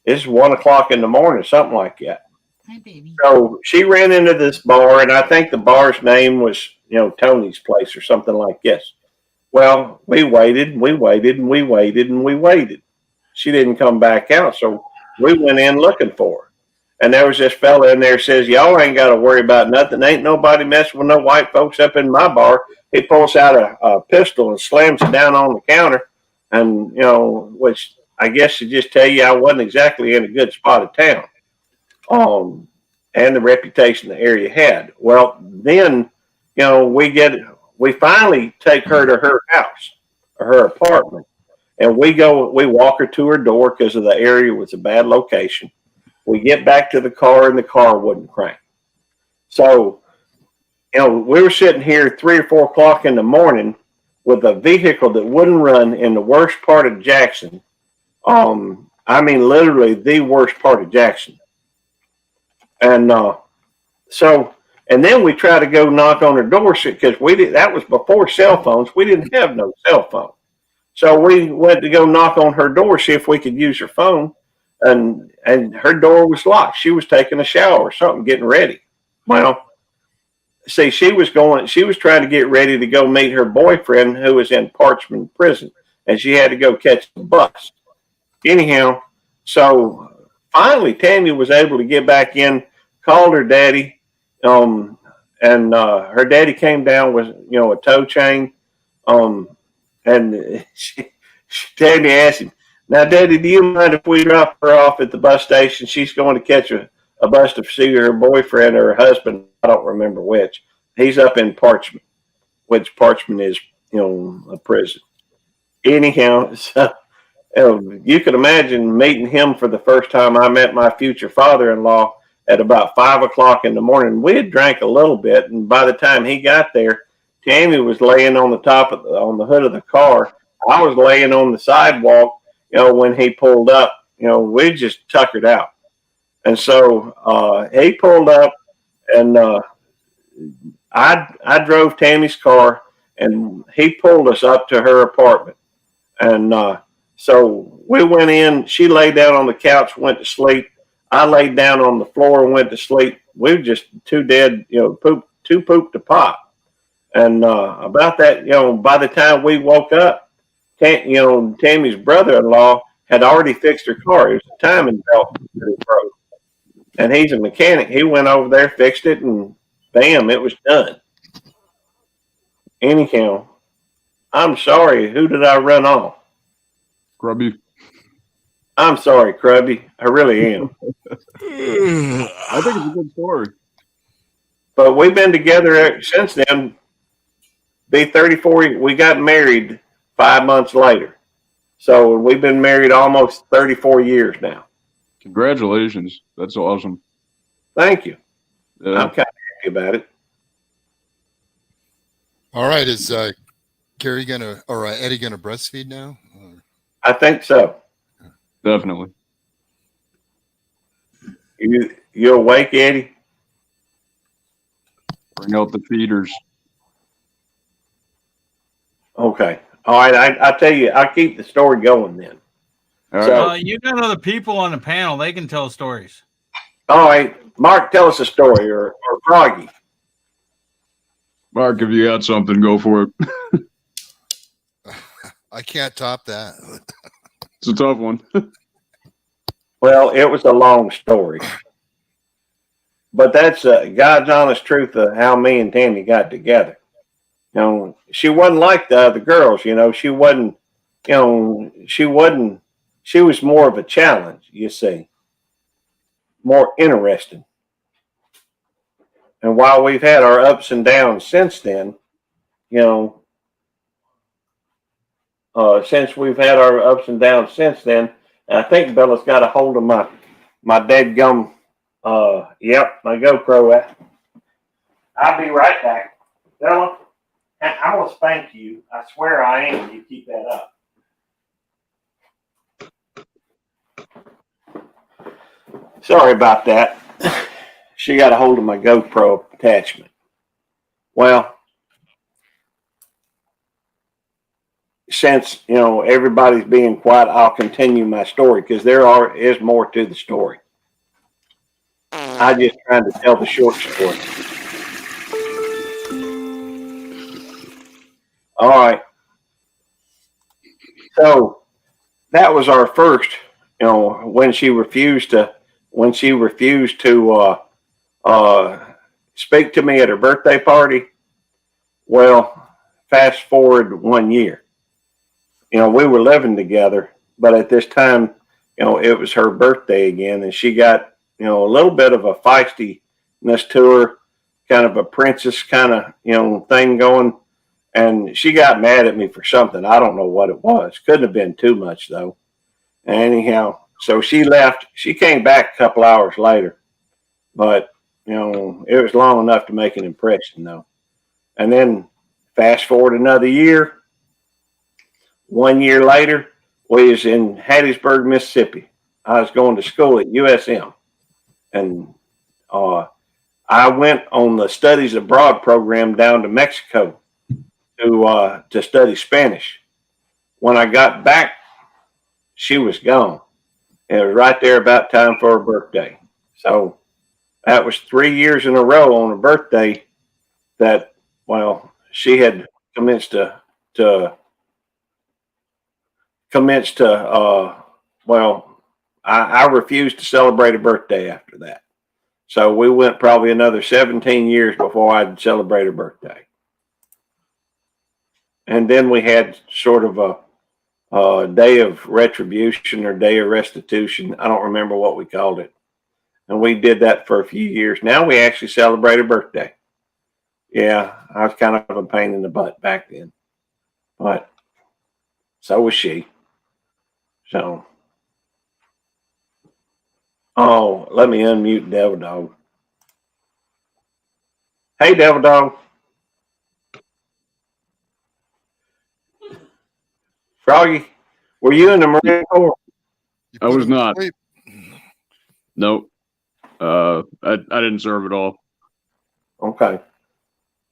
It's 1 o'clock in the morning, something like that. Hi, baby. So she ran into this bar, and I think the bar's name was Tony's Place or something like this. Well, we waited, and we waited, and we waited, and we waited. She didn't come back out, so we went in looking for her. And there was this fella in there says, "Y'all ain't got to worry about nothing. Ain't nobody messing with no white folks up in my bar." He pulls out a pistol and slams it down on the counter. And, which I guess to just tell you I wasn't exactly in a good spot of town. And the reputation the area had. Well, then, we finally take her to her house or her apartment. And we walk her to her door because of the area was a bad location. We get back to the car and the car wouldn't crank. So, we were sitting here 3 or 4 o'clock in the morning with a vehicle that wouldn't run in the worst part of Jackson. I mean, literally the worst part of Jackson. And and then we tried to go knock on her door because that was before cell phones. We didn't have no cell phone. So we went to go knock on her door, see if we could use her phone. And her door was locked. She was taking a shower or something, getting ready. Well, see, she was trying to get ready to go meet her boyfriend who was in Parchman prison, and she had to go catch the bus. Anyhow, so finally Tammy was able to get back in, called her daddy, and her daddy came down with a tow chain, and Tammy asked him, "Now, Daddy, do you mind if we drop her off at the bus station? She's going to catch a bus to see her boyfriend or her husband. I don't remember which. He's up in Parchman, which Parchman is, a prison." Anyhow, so you can imagine meeting him for the first time. I met my future father-in-law at about 5 o'clock in the morning. We had drank a little bit, and by the time he got there, Tammy was laying on the hood of the car. I was laying on the sidewalk. When he pulled up, we just tuckered out. And so he pulled up, and I drove Tammy's car, and he pulled us up to her apartment. And so we went in. She laid down on the couch, went to sleep. I laid down on the floor and went to sleep. We were just too dead, too pooped to pop. And about that, by the time we woke up, Tammy's brother-in-law had already fixed her car. It was a timing belt that it broke. And he's a mechanic. He went over there, fixed it, and bam, it was done. Anyhow, I'm sorry. Who did I run off? Grubby. I'm sorry, Krubby. I really am. I think it's a good story. But we've been together since then. Be 34. We got married 5 months later. So we've been married almost 34 years now. Congratulations. That's awesome. Thank you. Yeah. I'm kind of happy about it. All right. Is Gary gonna or Eddie gonna breastfeed now? Or- I think so. Definitely. You awake, Eddie? Bring out the feeders. Okay. All right. I tell you, I'll keep the story going then. All So- right. You got other people on the panel. They can tell stories. All right. Mark, tell us a story, or Froggy. Mark, if you got something, go for it. I can't top that. It's a tough one. Well, it was a long story. But that's God's honest truth of how me and Tandy got together. You know, she wasn't like the other girls. You know, she wasn't. You know, she wasn't. She was more of a challenge. You see, more interesting. And while we've had our ups and downs since then, you know, since we've had our ups and downs since then, I think Bella's got a hold of my dead gum. Yep, my GoPro. I'll be right back. Bella, I'm going to spank you. I swear I am. You keep that up. Sorry about that. She got a hold of my GoPro attachment. Well, since, you know, everybody's being quiet, I'll continue my story because there is more to the story. I just trying to tell the short story. All right. So that was our first, you know, when she refused to speak to me at her birthday party. Well, fast forward 1 year. You know, we were living together, but at this time, you know, it was her birthday again, and she got, you know, a little bit of a feistiness to her, kind of a princess kind of, you know, thing going. And she got mad at me for something. I don't know what it was. Couldn't have been too much, though. Anyhow, so she left. She came back a couple hours later, but, you know, it was long enough to make an impression, though. And then fast forward another year. 1 year later, we was in Hattiesburg, Mississippi. I was going to school at USM, and I went on the studies abroad program down to Mexico to study Spanish. When I got back, she was gone. It was right there about time for her birthday. So that was 3 years in a row on her birthday that, well, she had commenced I refused to celebrate a birthday after that. So we went probably another 17 years before I'd celebrate a birthday. And then we had sort of a day of retribution or day of restitution. I don't remember what we called it. And we did that for a few years. Now we actually celebrate a birthday. Yeah, I was kind of a pain in the butt back then. But so was she. So, oh, let me unmute Devil Dog. Hey, Devil Dog. Froggy, were you in the Marine Corps? You I put was him to not. sleep. Nope. I didn't serve at all. Okay.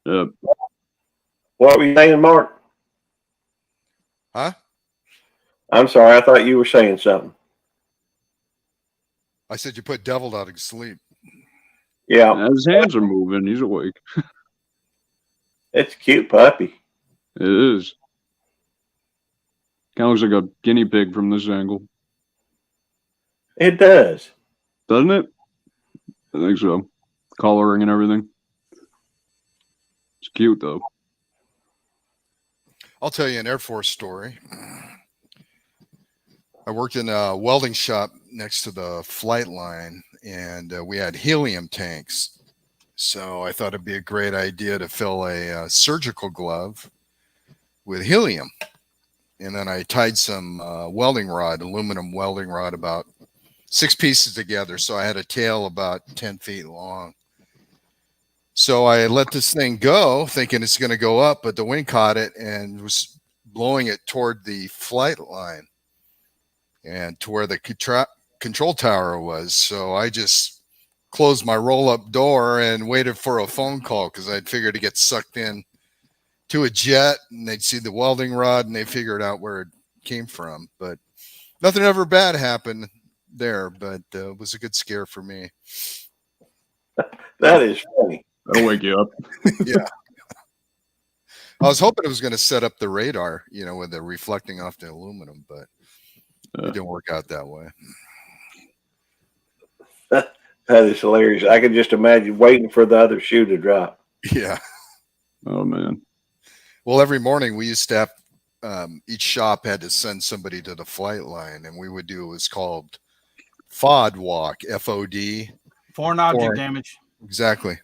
Yep. What were you saying, Mark? Huh? I'm sorry. I thought you were saying something. I said you put Devil Dog to sleep. Yeah, His hands are moving. He's awake. it's a cute puppy. It is. Kind of looks like a guinea pig from this angle, It does. doesn't it? I think so. Coloring and everything. It's cute though. I'll tell you an Air Force story. I worked in a welding shop next to the flight line, and we had helium tanks. So I thought it'd be a great idea to fill a surgical glove with helium. And then I tied some aluminum welding rod, about 6 pieces together. So I had a tail about 10 feet long. So I let this thing go, thinking it's going to go up, but the wind caught it and was blowing it toward the flight line and to where the control tower was. So I just closed my roll-up door and waited for a phone call because I'd figured to get sucked in to a jet and they'd see the welding rod and they figured out where it came from. But nothing ever bad happened there, but it was a good scare for me. That is funny. That'll wake you up. Yeah. I was hoping it was going to set up the radar, with the reflecting off the aluminum, but it didn't work out that way. That is hilarious. I can just imagine waiting for the other shoe to drop. Yeah. Oh man. Well, every morning we used to have, each shop had to send somebody to the flight line, and we would do what was called FOD walk, FOD. Foreign object damage. Exactly.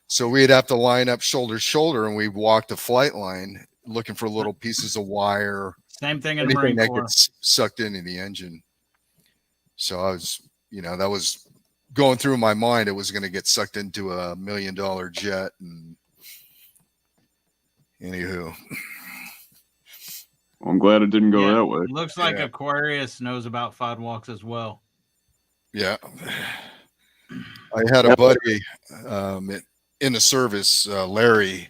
So we'd have to line up shoulder to shoulder, and we'd walk the flight line looking for little pieces of wire. Same thing in the Marine Anything that Corps. gets sucked into the engine. So I was, that was going through my mind. It was going to get sucked into $1 million jet. And anywho, I'm glad it didn't go Yeah. that way. Looks like Yeah. Aquarius knows about FOD walks as well. yeah. I had a buddy in the service, Larry,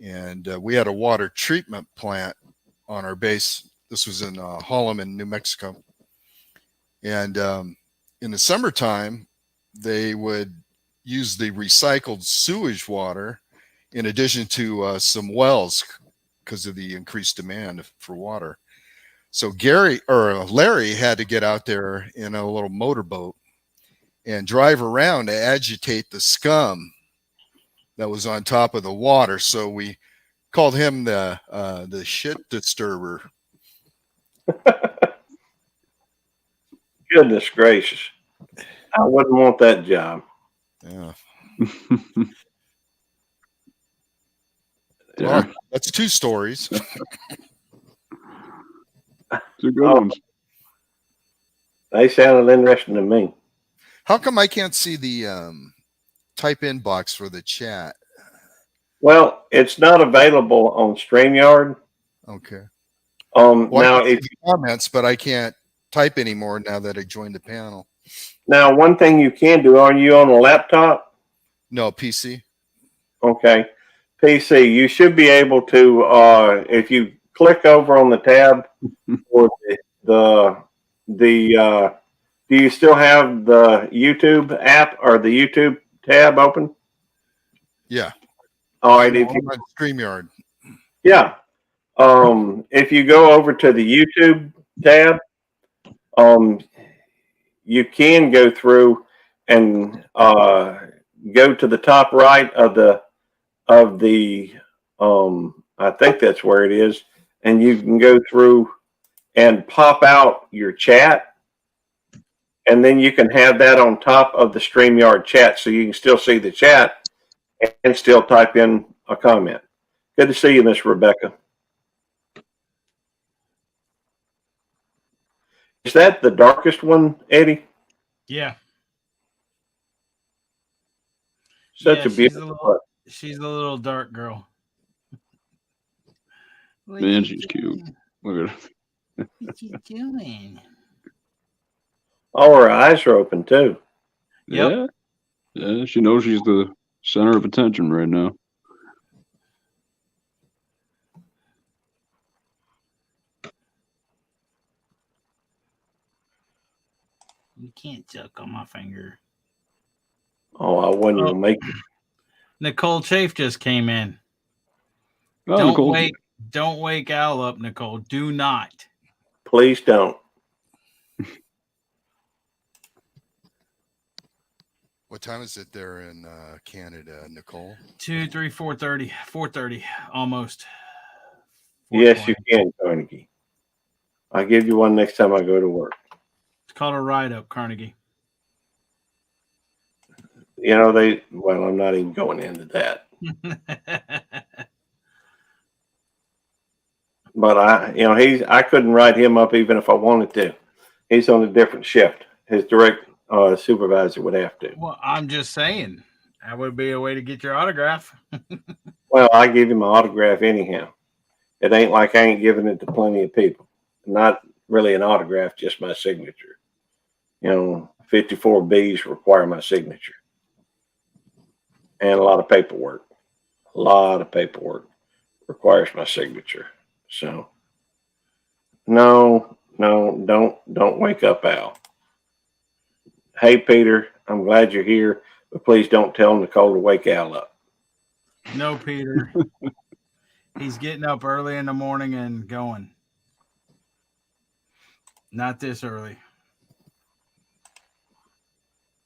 and we had a water treatment plant on our base. This was in Holloman, New Mexico. And in the summertime, they would use the recycled sewage water in addition to some wells because of the increased demand for water. So Larry had to get out there in a little motorboat and drive around to agitate the scum that was on top of the water. So we called him the shit disturber. Goodness gracious. I wouldn't want that job. Yeah. Yeah. Well, that's 2 stories. Two good ones. They sounded interesting to me. How come I can't see the type in box for the chat? Well, it's not available on StreamYard. Okay. Now, Well, I can if see the comments, but I can't type anymore now that I joined the panel. now one thing you can do, are you on a laptop? No, PC. Okay. PC, you should be able to, if you click over on the tab for do you still have the YouTube app or the YouTube tab open? Yeah. All right. I'm If you, on StreamYard. yeah. If you go over to the YouTube tab, you can go through and go to the top right of the I think that's where it is, and you can go through and pop out your chat, and then you can have that on top of the StreamYard chat, so you can still see the chat and still type in a comment. Good to see you, Miss Rebecca. Is that the darkest one, Eddie? Yeah. Such Yeah, a beautiful. She's a little dark girl. Man, she's cute. Look at her. What you doing? Oh, her eyes are open too. Yep. Yeah. Yeah, she knows she's the center of attention right now. You can't suck on my finger. Oh, I wouldn't even make it. Nicole Chafe just came in. Oh, Don't Nicole. Don't wake Al up, Nicole. Do not. Please don't. What time is it there in Canada, Nicole? 2, 3, 4:30. 4:30 almost. Yes, you 4:20. can, Carnegie. I'll give you one next time I go to work. It's called a ride up, Carnegie. Well, I'm not even going into that. But I couldn't write him up even if I wanted to. He's on a different shift. His direct supervisor would have to. Well, I'm just saying that would be a way to get your autograph. Well, I give him an autograph anyhow. It ain't like I ain't giving it to plenty of people. Not really an autograph, just my signature. 54 Bs require my signature. And a lot of paperwork. A lot of paperwork requires my signature. So no, don't wake up, Al. Hey, Peter, I'm glad you're here, but please don't tell Nicole to wake Al up. No, Peter. He's getting up early in the morning and going. Not this early.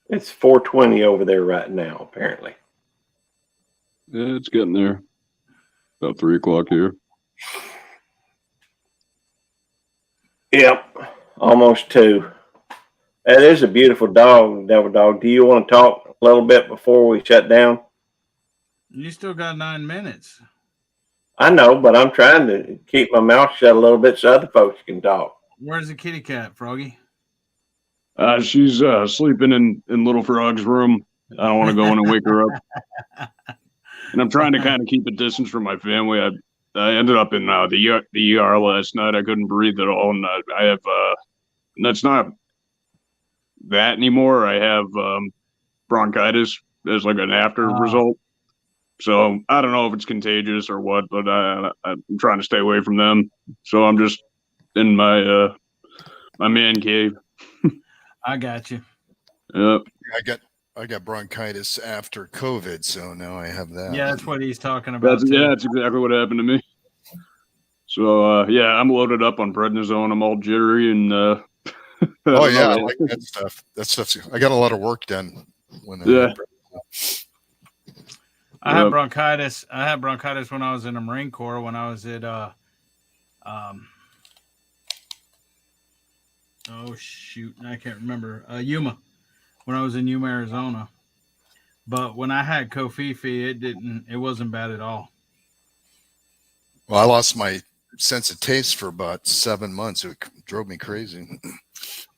It's 4:20 over there right now, apparently. Yeah, it's getting there. About 3 o'clock here. Yep, almost 2. That is a beautiful dog, Devil Dog. Do you want to talk a little bit before we shut down? You still got 9 minutes. I know, but I'm trying to keep my mouth shut a little bit so other folks can talk. Where's the kitty cat, Froggy? She's sleeping in Little Frog's room. I don't want to go in and wake her up. And I'm trying to kind of keep a distance from my family. I ended up in the ER last night. I couldn't breathe at all, and I have that's not that anymore. I have bronchitis as like an after result. So I don't know if it's contagious or what, but I'm trying to stay away from them. So I'm just in my my man cave. I got you. Yep. I got bronchitis after COVID, so now I have that. Yeah, that's what he's talking about. That's exactly what happened to me. So yeah, I'm loaded up on prednisone. I'm all jittery and oh yeah, I like that stuff. That stuff's. I got a lot of work done when. I had bronchitis. I had bronchitis when I was in the Marine Corps. When I was at oh shoot, I can't remember. Yuma. When I was in Yuma, Arizona. But when I had Kofifi, it wasn't bad at all. Well, I lost my sense of taste for about 7 months. It drove me crazy.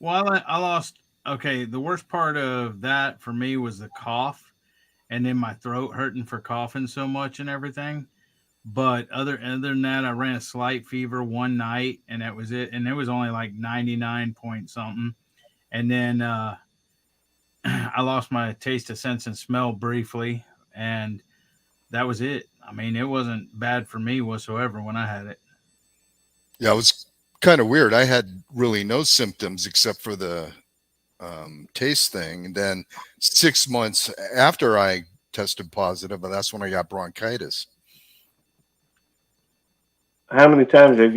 Well, I lost. Okay, the worst part of that for me was the cough, and then my throat hurting for coughing so much and everything. But other than that, I ran a slight fever one night, and that was it. And it was only like 99 point something. And then I lost my taste of sense and smell briefly, and that was it. I mean, it wasn't bad for me whatsoever when I had it. Yeah, it was kind of weird. I had really no symptoms except for the taste thing. And then 6 months after I tested positive, that's when I got bronchitis. How many times have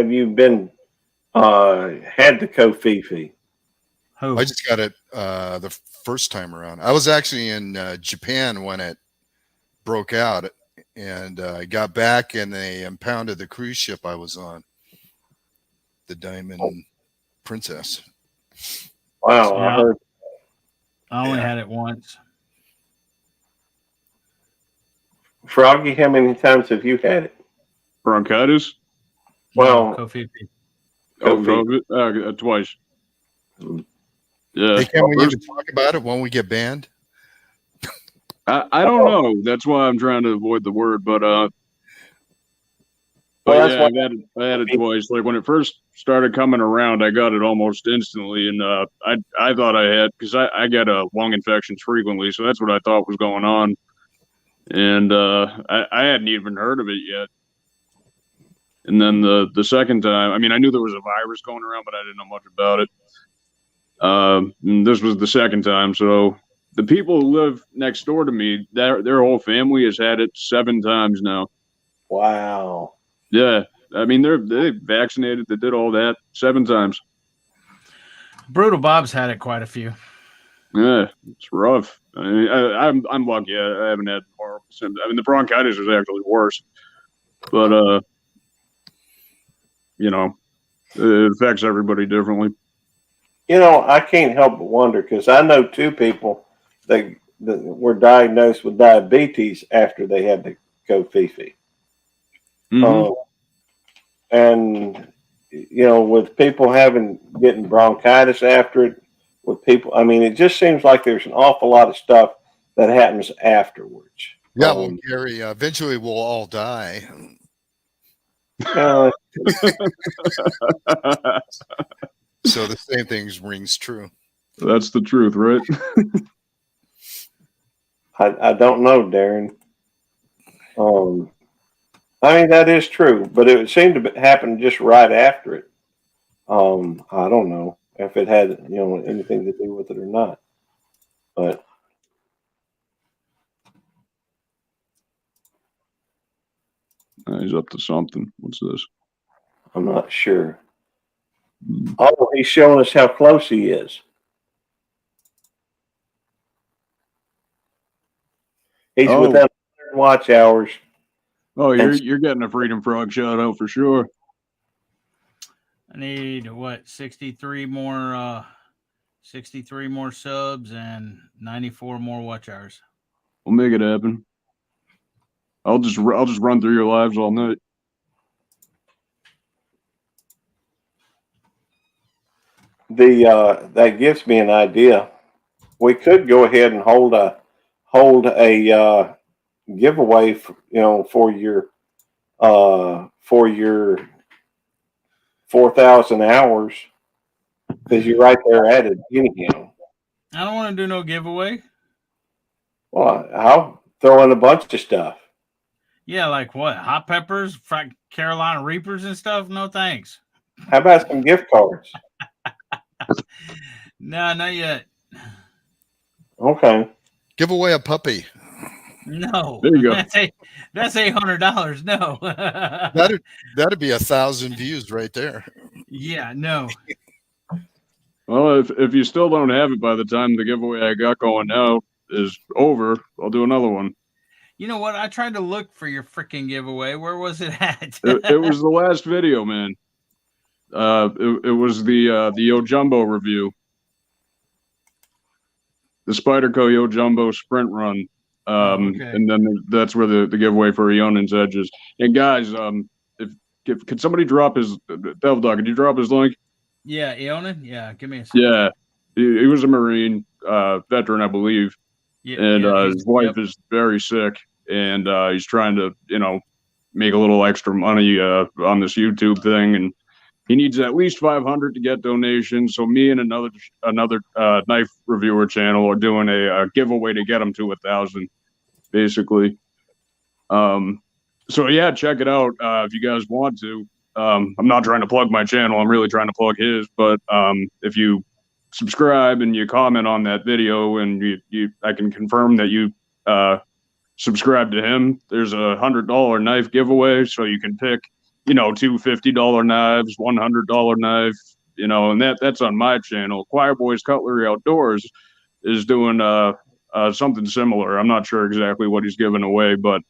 you been had the Kofifi? I just got it the first time around. I was actually in Japan when it broke out, and I got back and they impounded the cruise ship I was on, the Diamond Princess. Wow, Yeah. I heard. I only had it once. Froggy, how many times have you had it? Bronchitis? Well, Kofifi. Twice. Yeah. Hey, can we even talk about it when we get banned? I don't know. That's why I'm trying to avoid the word, but yeah, I had it twice. Like when it first started coming around, I got it almost instantly, and I thought I had, because I get lung infections frequently, so that's what I thought was going on, and I hadn't even heard of it yet. And then the second time, I mean, I knew there was a virus going around, but I didn't know much about it. And this was the second time, so the people who live next door to me, their whole family has had it 7 times now. Wow. Yeah, I mean they vaccinated. They did all that 7 times. Brutal Bob's had it quite a few. Yeah, it's rough. I mean, I'm lucky. I haven't had horrible symptoms. I mean, the bronchitis was actually worse, but it affects everybody differently. I can't help but wonder, because I know 2 people they were diagnosed with diabetes after they had the covfefe. Mhm. And with people getting bronchitis after it, with people, I mean, it just seems like there's an awful lot of stuff that happens afterwards. Yeah, well, Gary, eventually we'll all die. So the same thing rings true. That's the truth, right? I don't know, Darren. I mean, that is true, but it seemed to happen just right after it. I don't know if it had anything to do with it or not, but He's up to something. What's this? I'm not sure. Oh, he's showing us how close he is. He's within 100 watch hours. Oh, you're getting a Freedom Frog shout out for sure. I need 63 more 63 more subs and 94 more watch hours. We'll make it happen. I'll just run through your lives all night. That gives me an idea. We could go ahead and hold a giveaway for your 4,000 hours, because you're right there at it anyhow. I don't want to do no giveaway. Well, I'll throw in a bunch of stuff. Yeah, like what? Hot peppers, fried Carolina Reapers and stuff? No thanks. How about some gift cards? No, not yet. Okay. Give away a puppy. No. There you go. That's $800. No. That'd be 1,000 views right there. Yeah, no. Well, if you still don't have it by the time the giveaway I got going now is over, I'll do another one. You know what? I tried to look for your freaking giveaway. Where was it at? It was the last video, man. It was the Yo Jumbo review, the Spyderco Yo Jumbo sprint run. Okay. And then that's where the giveaway for Eonan's Edges. And guys, if could somebody drop his Devil Dog? Could you drop his link? Yeah, Eonan? Yeah, give me a second. Yeah, he was a Marine veteran, I believe, Yeah, and yeah, his wife is very sick, and he's trying to make a little extra money on this YouTube thing, and he needs at least 500 to get donations. So me and another knife reviewer channel are doing a giveaway to get him to 1,000, basically. So yeah, check it out if you guys want to. I'm not trying to plug my channel. I'm really trying to plug his. But if you subscribe and you comment on that video, and I can confirm that you subscribe to him, there's a $100 knife giveaway. So you can pick, two $50 knives, $100 knife, and that's on my channel. Choir Boys Cutlery Outdoors is doing something similar. I'm not sure exactly what he's giving away, but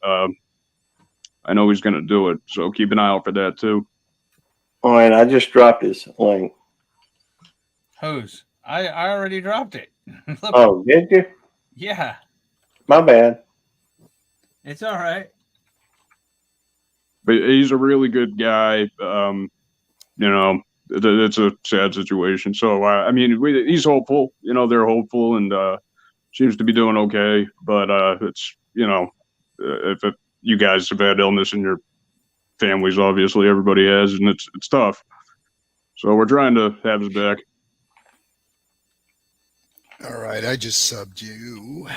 I know he's going to do it. So keep an eye out for that too. All right, I just dropped his link. Whose? I already dropped it. Oh, did you? Yeah. My bad. It's all right. But he's a really good guy. It's a sad situation. So, he's hopeful. They're hopeful, and seems to be doing okay. But it's, you guys have had illness in your families, obviously everybody has, and it's tough. So we're trying to have his back. All right, I just subbed you.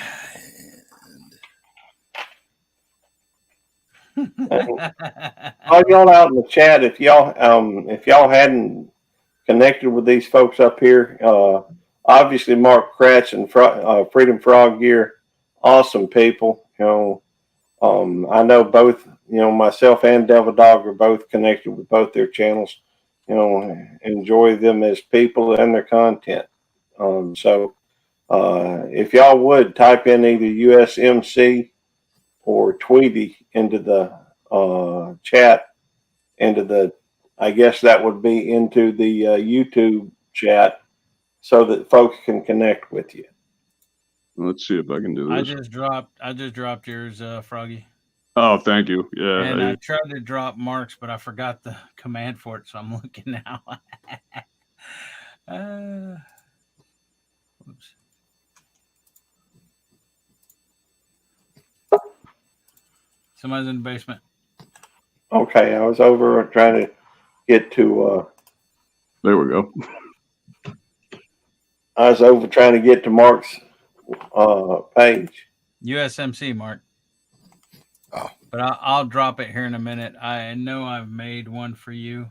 All y'all out in the chat, if y'all hadn't connected with these folks up here, obviously Mark Kratz and Freedom Frog Gear, awesome people. I know both, myself and Devil Dog are both connected with both their channels. Enjoy them as people and their content. So if y'all would type in either USMC or Tweety into the chat, I guess that would be into the YouTube chat, so that folks can connect with you. Let's see if I can do I this. just dropped yours, Froggy. Oh, thank you. Yeah. And I tried to drop Mark's, but I forgot the command for it, so I'm looking now. Oops. Somebody's in the basement. Okay, I was over trying to get to. There we go. I was over trying to get to Mark's page. USMC, Mark. Oh. But I'll drop it here in a minute. I know I've made one for you.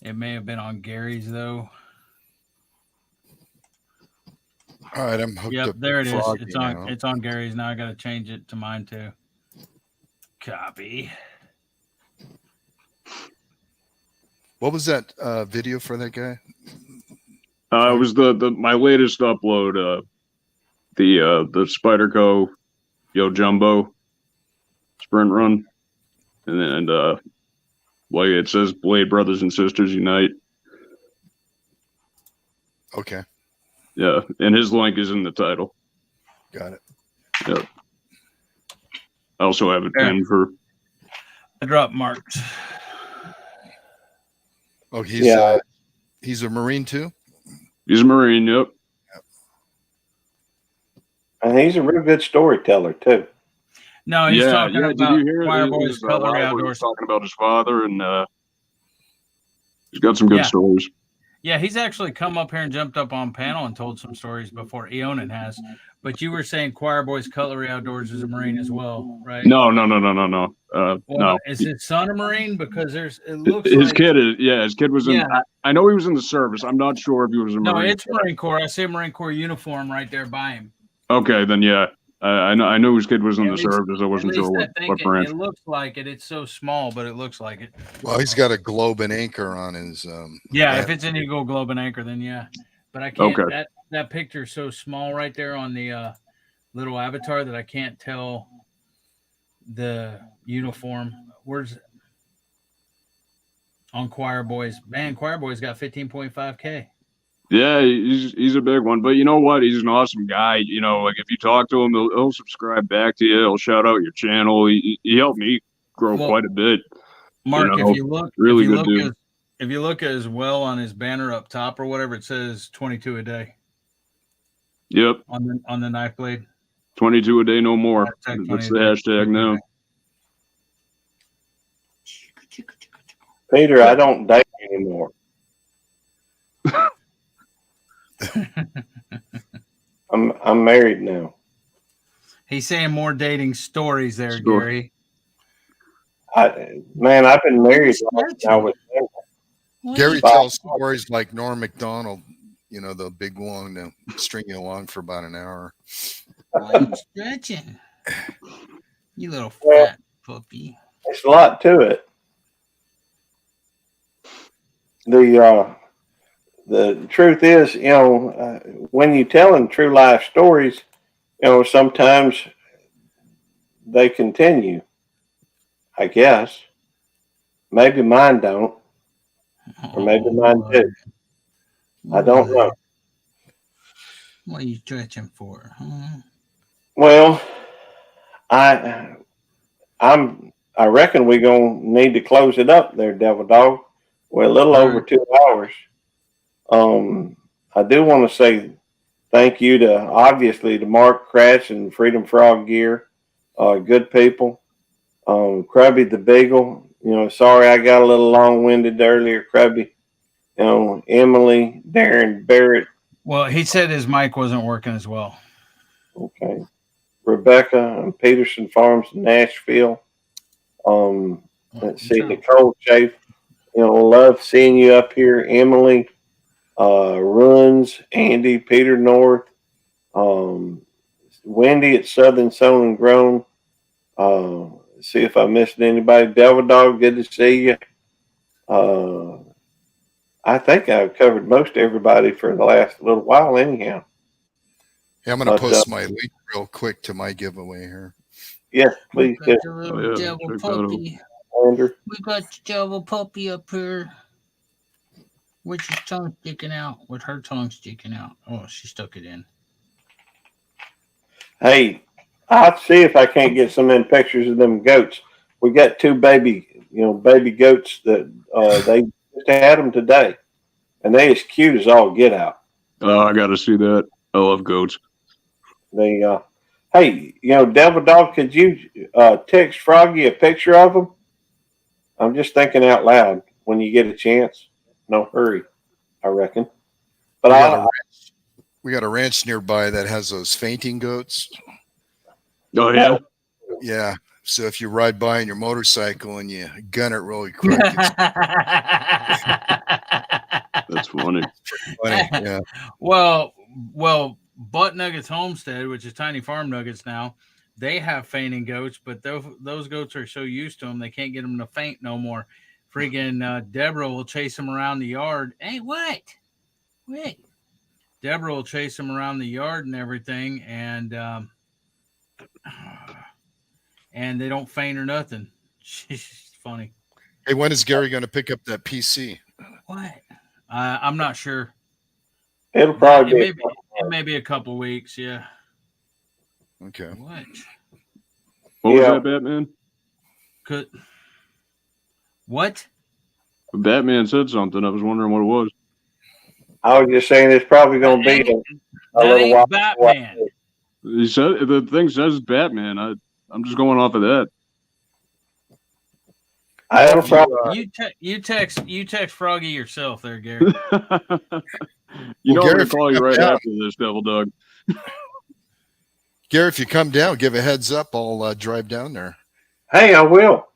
It may have been on Gary's though. All right, I'm hooked Yep, up. there it is. Froggy It's now. on Gary's now. I got to change it to mine too. Copy. What was that video for that guy? It was the my latest upload. The Spyderco Yo Jumbo sprint run, and like it says, Blade Brothers and Sisters Unite. Okay, Yeah, and his link is in the title. got it. Yep. I also have it There. pinned for. I dropped Mark's. Oh, he's a Marine too. He's a Marine. Yep. And he's a real good storyteller too. No, he's talking Did about you hear it? Choir Boys His, Cutlery Wire Boy Outdoors. was talking about his father, and he's got some good Yeah. stories. Yeah, he's actually come up here and jumped up on panel and told some stories before Eonin has. But you were saying Choir Boys Cutlery Outdoors is a Marine as well, right? No. Well, No. Is his son a Marine? Because it looks His like kid is. Yeah, his kid was in. Yeah. I know he was in the service. I'm not sure if he was a no, Marine. it's Marine Corps. I see a Marine Corps uniform right there by him. Okay, then yeah. I know his kid was in At the least- service. I wasn't At sure least what I think branch. it looks like it. It's so small, but it looks like it. Well, he's got a globe and anchor on his. Yeah, hat. if it's an Eagle Globe and Anchor, then yeah. But I can't. Okay. That picture is so small right there on the little avatar that I can't tell the uniform. Where's on Choir Boys? Man, Choir Boys got 15.5K. Yeah, he's a big one. But you know what? He's an awesome guy. You know, like if you talk to him, he'll subscribe back to you. He'll shout out your channel. He helped me grow Well, quite a bit. Mark, You know, if you look, really if you good look dude. as, if you look as well on his banner up top or whatever, it says 22 a day Yep, on the knife blade. 22 a day, no more. Hashtag 20 That's a the day. hashtag now. Peter, I don't date anymore. I'm married now. He's saying more dating stories there, Sure. Gary. I've been married since I was Gary Bob. tells stories like Norm Macdonald, you know, the big one to string you along for about an hour. Why are you stretching? You little Well- fat puppy. There's a lot to it. The truth is, you know, when you telling true life stories, you know, sometimes they continue. I guess. Maybe mine don't, or maybe mine do. I don't know. What are you stretching for? Huh? Well, I reckon we're gonna need to close it up there, Devil Dog. We're a little over 2 hours. I do want to say thank you to obviously to Mark Kratz and Freedom Frog Gear, good people. Krubby the Beagle, you know, sorry I got a little long-winded earlier, Krubby. You know, Emily, Darren Barrett, Well, he said his mic wasn't working as well. okay, Rebecca and Peterson Farms in Nashville. Let's see, Nicole Chafe, you know, love seeing you up here. Emily, Runs, Andy, Peter North, Wendy at Southern Sown and Grown. See if I missed anybody. Devil Dog, good to see you. I think I've covered most everybody for the last little while anyhow. Hey, I'm going to But, post my link real quick to my giveaway here. Yes, please do, Got the little Oh, yeah, devil check that out. puppy. Andrew. We got the devil puppy up here. With his tongue sticking out. With her tongue sticking out. Oh, she stuck it in. Hey, I'll see if I can't get some in pictures of them goats. We got two baby goats that they just had them today, and they as cute as all get out. Oh, I got to see that. I love goats. They, hey, Devil Dog, could you text Froggy a picture of them? I'm just thinking out loud when you get a chance. No hurry, I reckon. But we got a ranch nearby that has those fainting goats. Oh, yeah? Yeah. So if you ride by on your motorcycle and you gun it really quick, it's That's funny. funny. Yeah. Well, Butt Nuggets Homestead, which is Tiny Farm Nuggets now, they have fainting goats, but those goats are so used to them they can't get them to faint no more. Freaking Deborah will chase them around the yard. Hey, what? Wait. Deborah will chase them around the yard and everything, and they don't faint or nothing. She's funny. Hey, when is Gary going to pick up that PC? What? I'm not sure. it'll probably be. It may be a couple weeks. Yeah. Okay. What? What was Yeah. that, Batman? What? Batman said something. I was wondering what it was. I was just saying it's probably going to be a That little while. ain't Batman. He said the thing says Batman. I'm just going off of that. It'll probably. You text Froggy yourself there, Gary. You know, Gary, I'm going to call you if you right come down- after this, Devil Dog. Gary, if you come down, give a heads up. I'll drive down there. Hey, I will.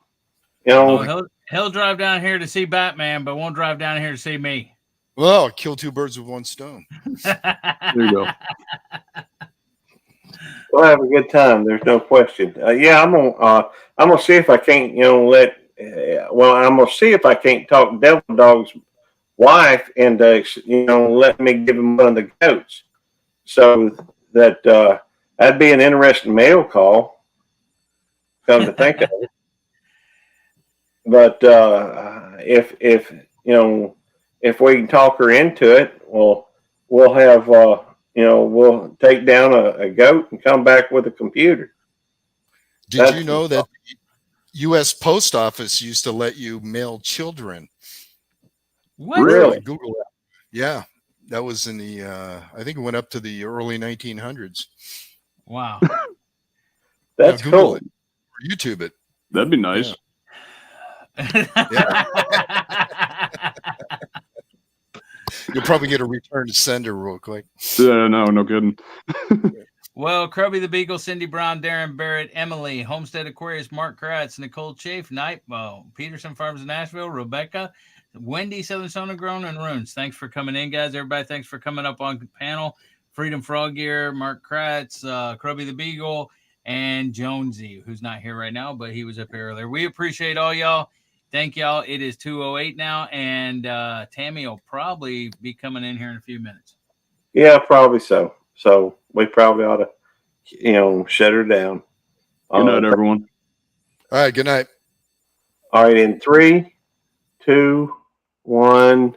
He'll drive down here to see Batman, but won't drive down here to see me. Well, kill two birds with one stone. There you go. We'll have a good time. There's no question. Yeah, I'm gonna see if I can't, I'm gonna see if I can't talk Devil Dog's wife into, let me give him one of the goats. So that that'd be an interesting mail call. Come to think of it. But if we can talk her into it, well, we'll have we'll take down a goat and come back with a computer. Did you know that the U.S. Post Office used to let you mail children? What? Really? Google that. Yeah, that was in the. I think it went up to the early 1900s. Wow. That's Google cool. it or YouTube it. That'd be nice. Yeah. You'll probably get a return to sender real quick. Yeah, no kidding. Well, Krubby the Beagle, Cindy Brown, Darren Barrett, Emily, Homestead Aquarius, Mark Kratz, Nicole Chafe, Nightbow, Peterson Farms in Nashville, Rebecca, Wendy, Southern Sona Grown, and Runes. Thanks for coming in, guys. Everybody, thanks for coming up on the panel. Freedom Frog Gear, Mark Kratz, Krubby the Beagle, and Jonesy, who's not here right now, but he was up here earlier. We appreciate all y'all. Thank y'all. It is 2:08 now, and Tammy will probably be coming in here in a few minutes. Yeah, probably so. So we probably ought to, shut her down. Good night, everyone. All right. Good night. All right, in 3, 2, 1.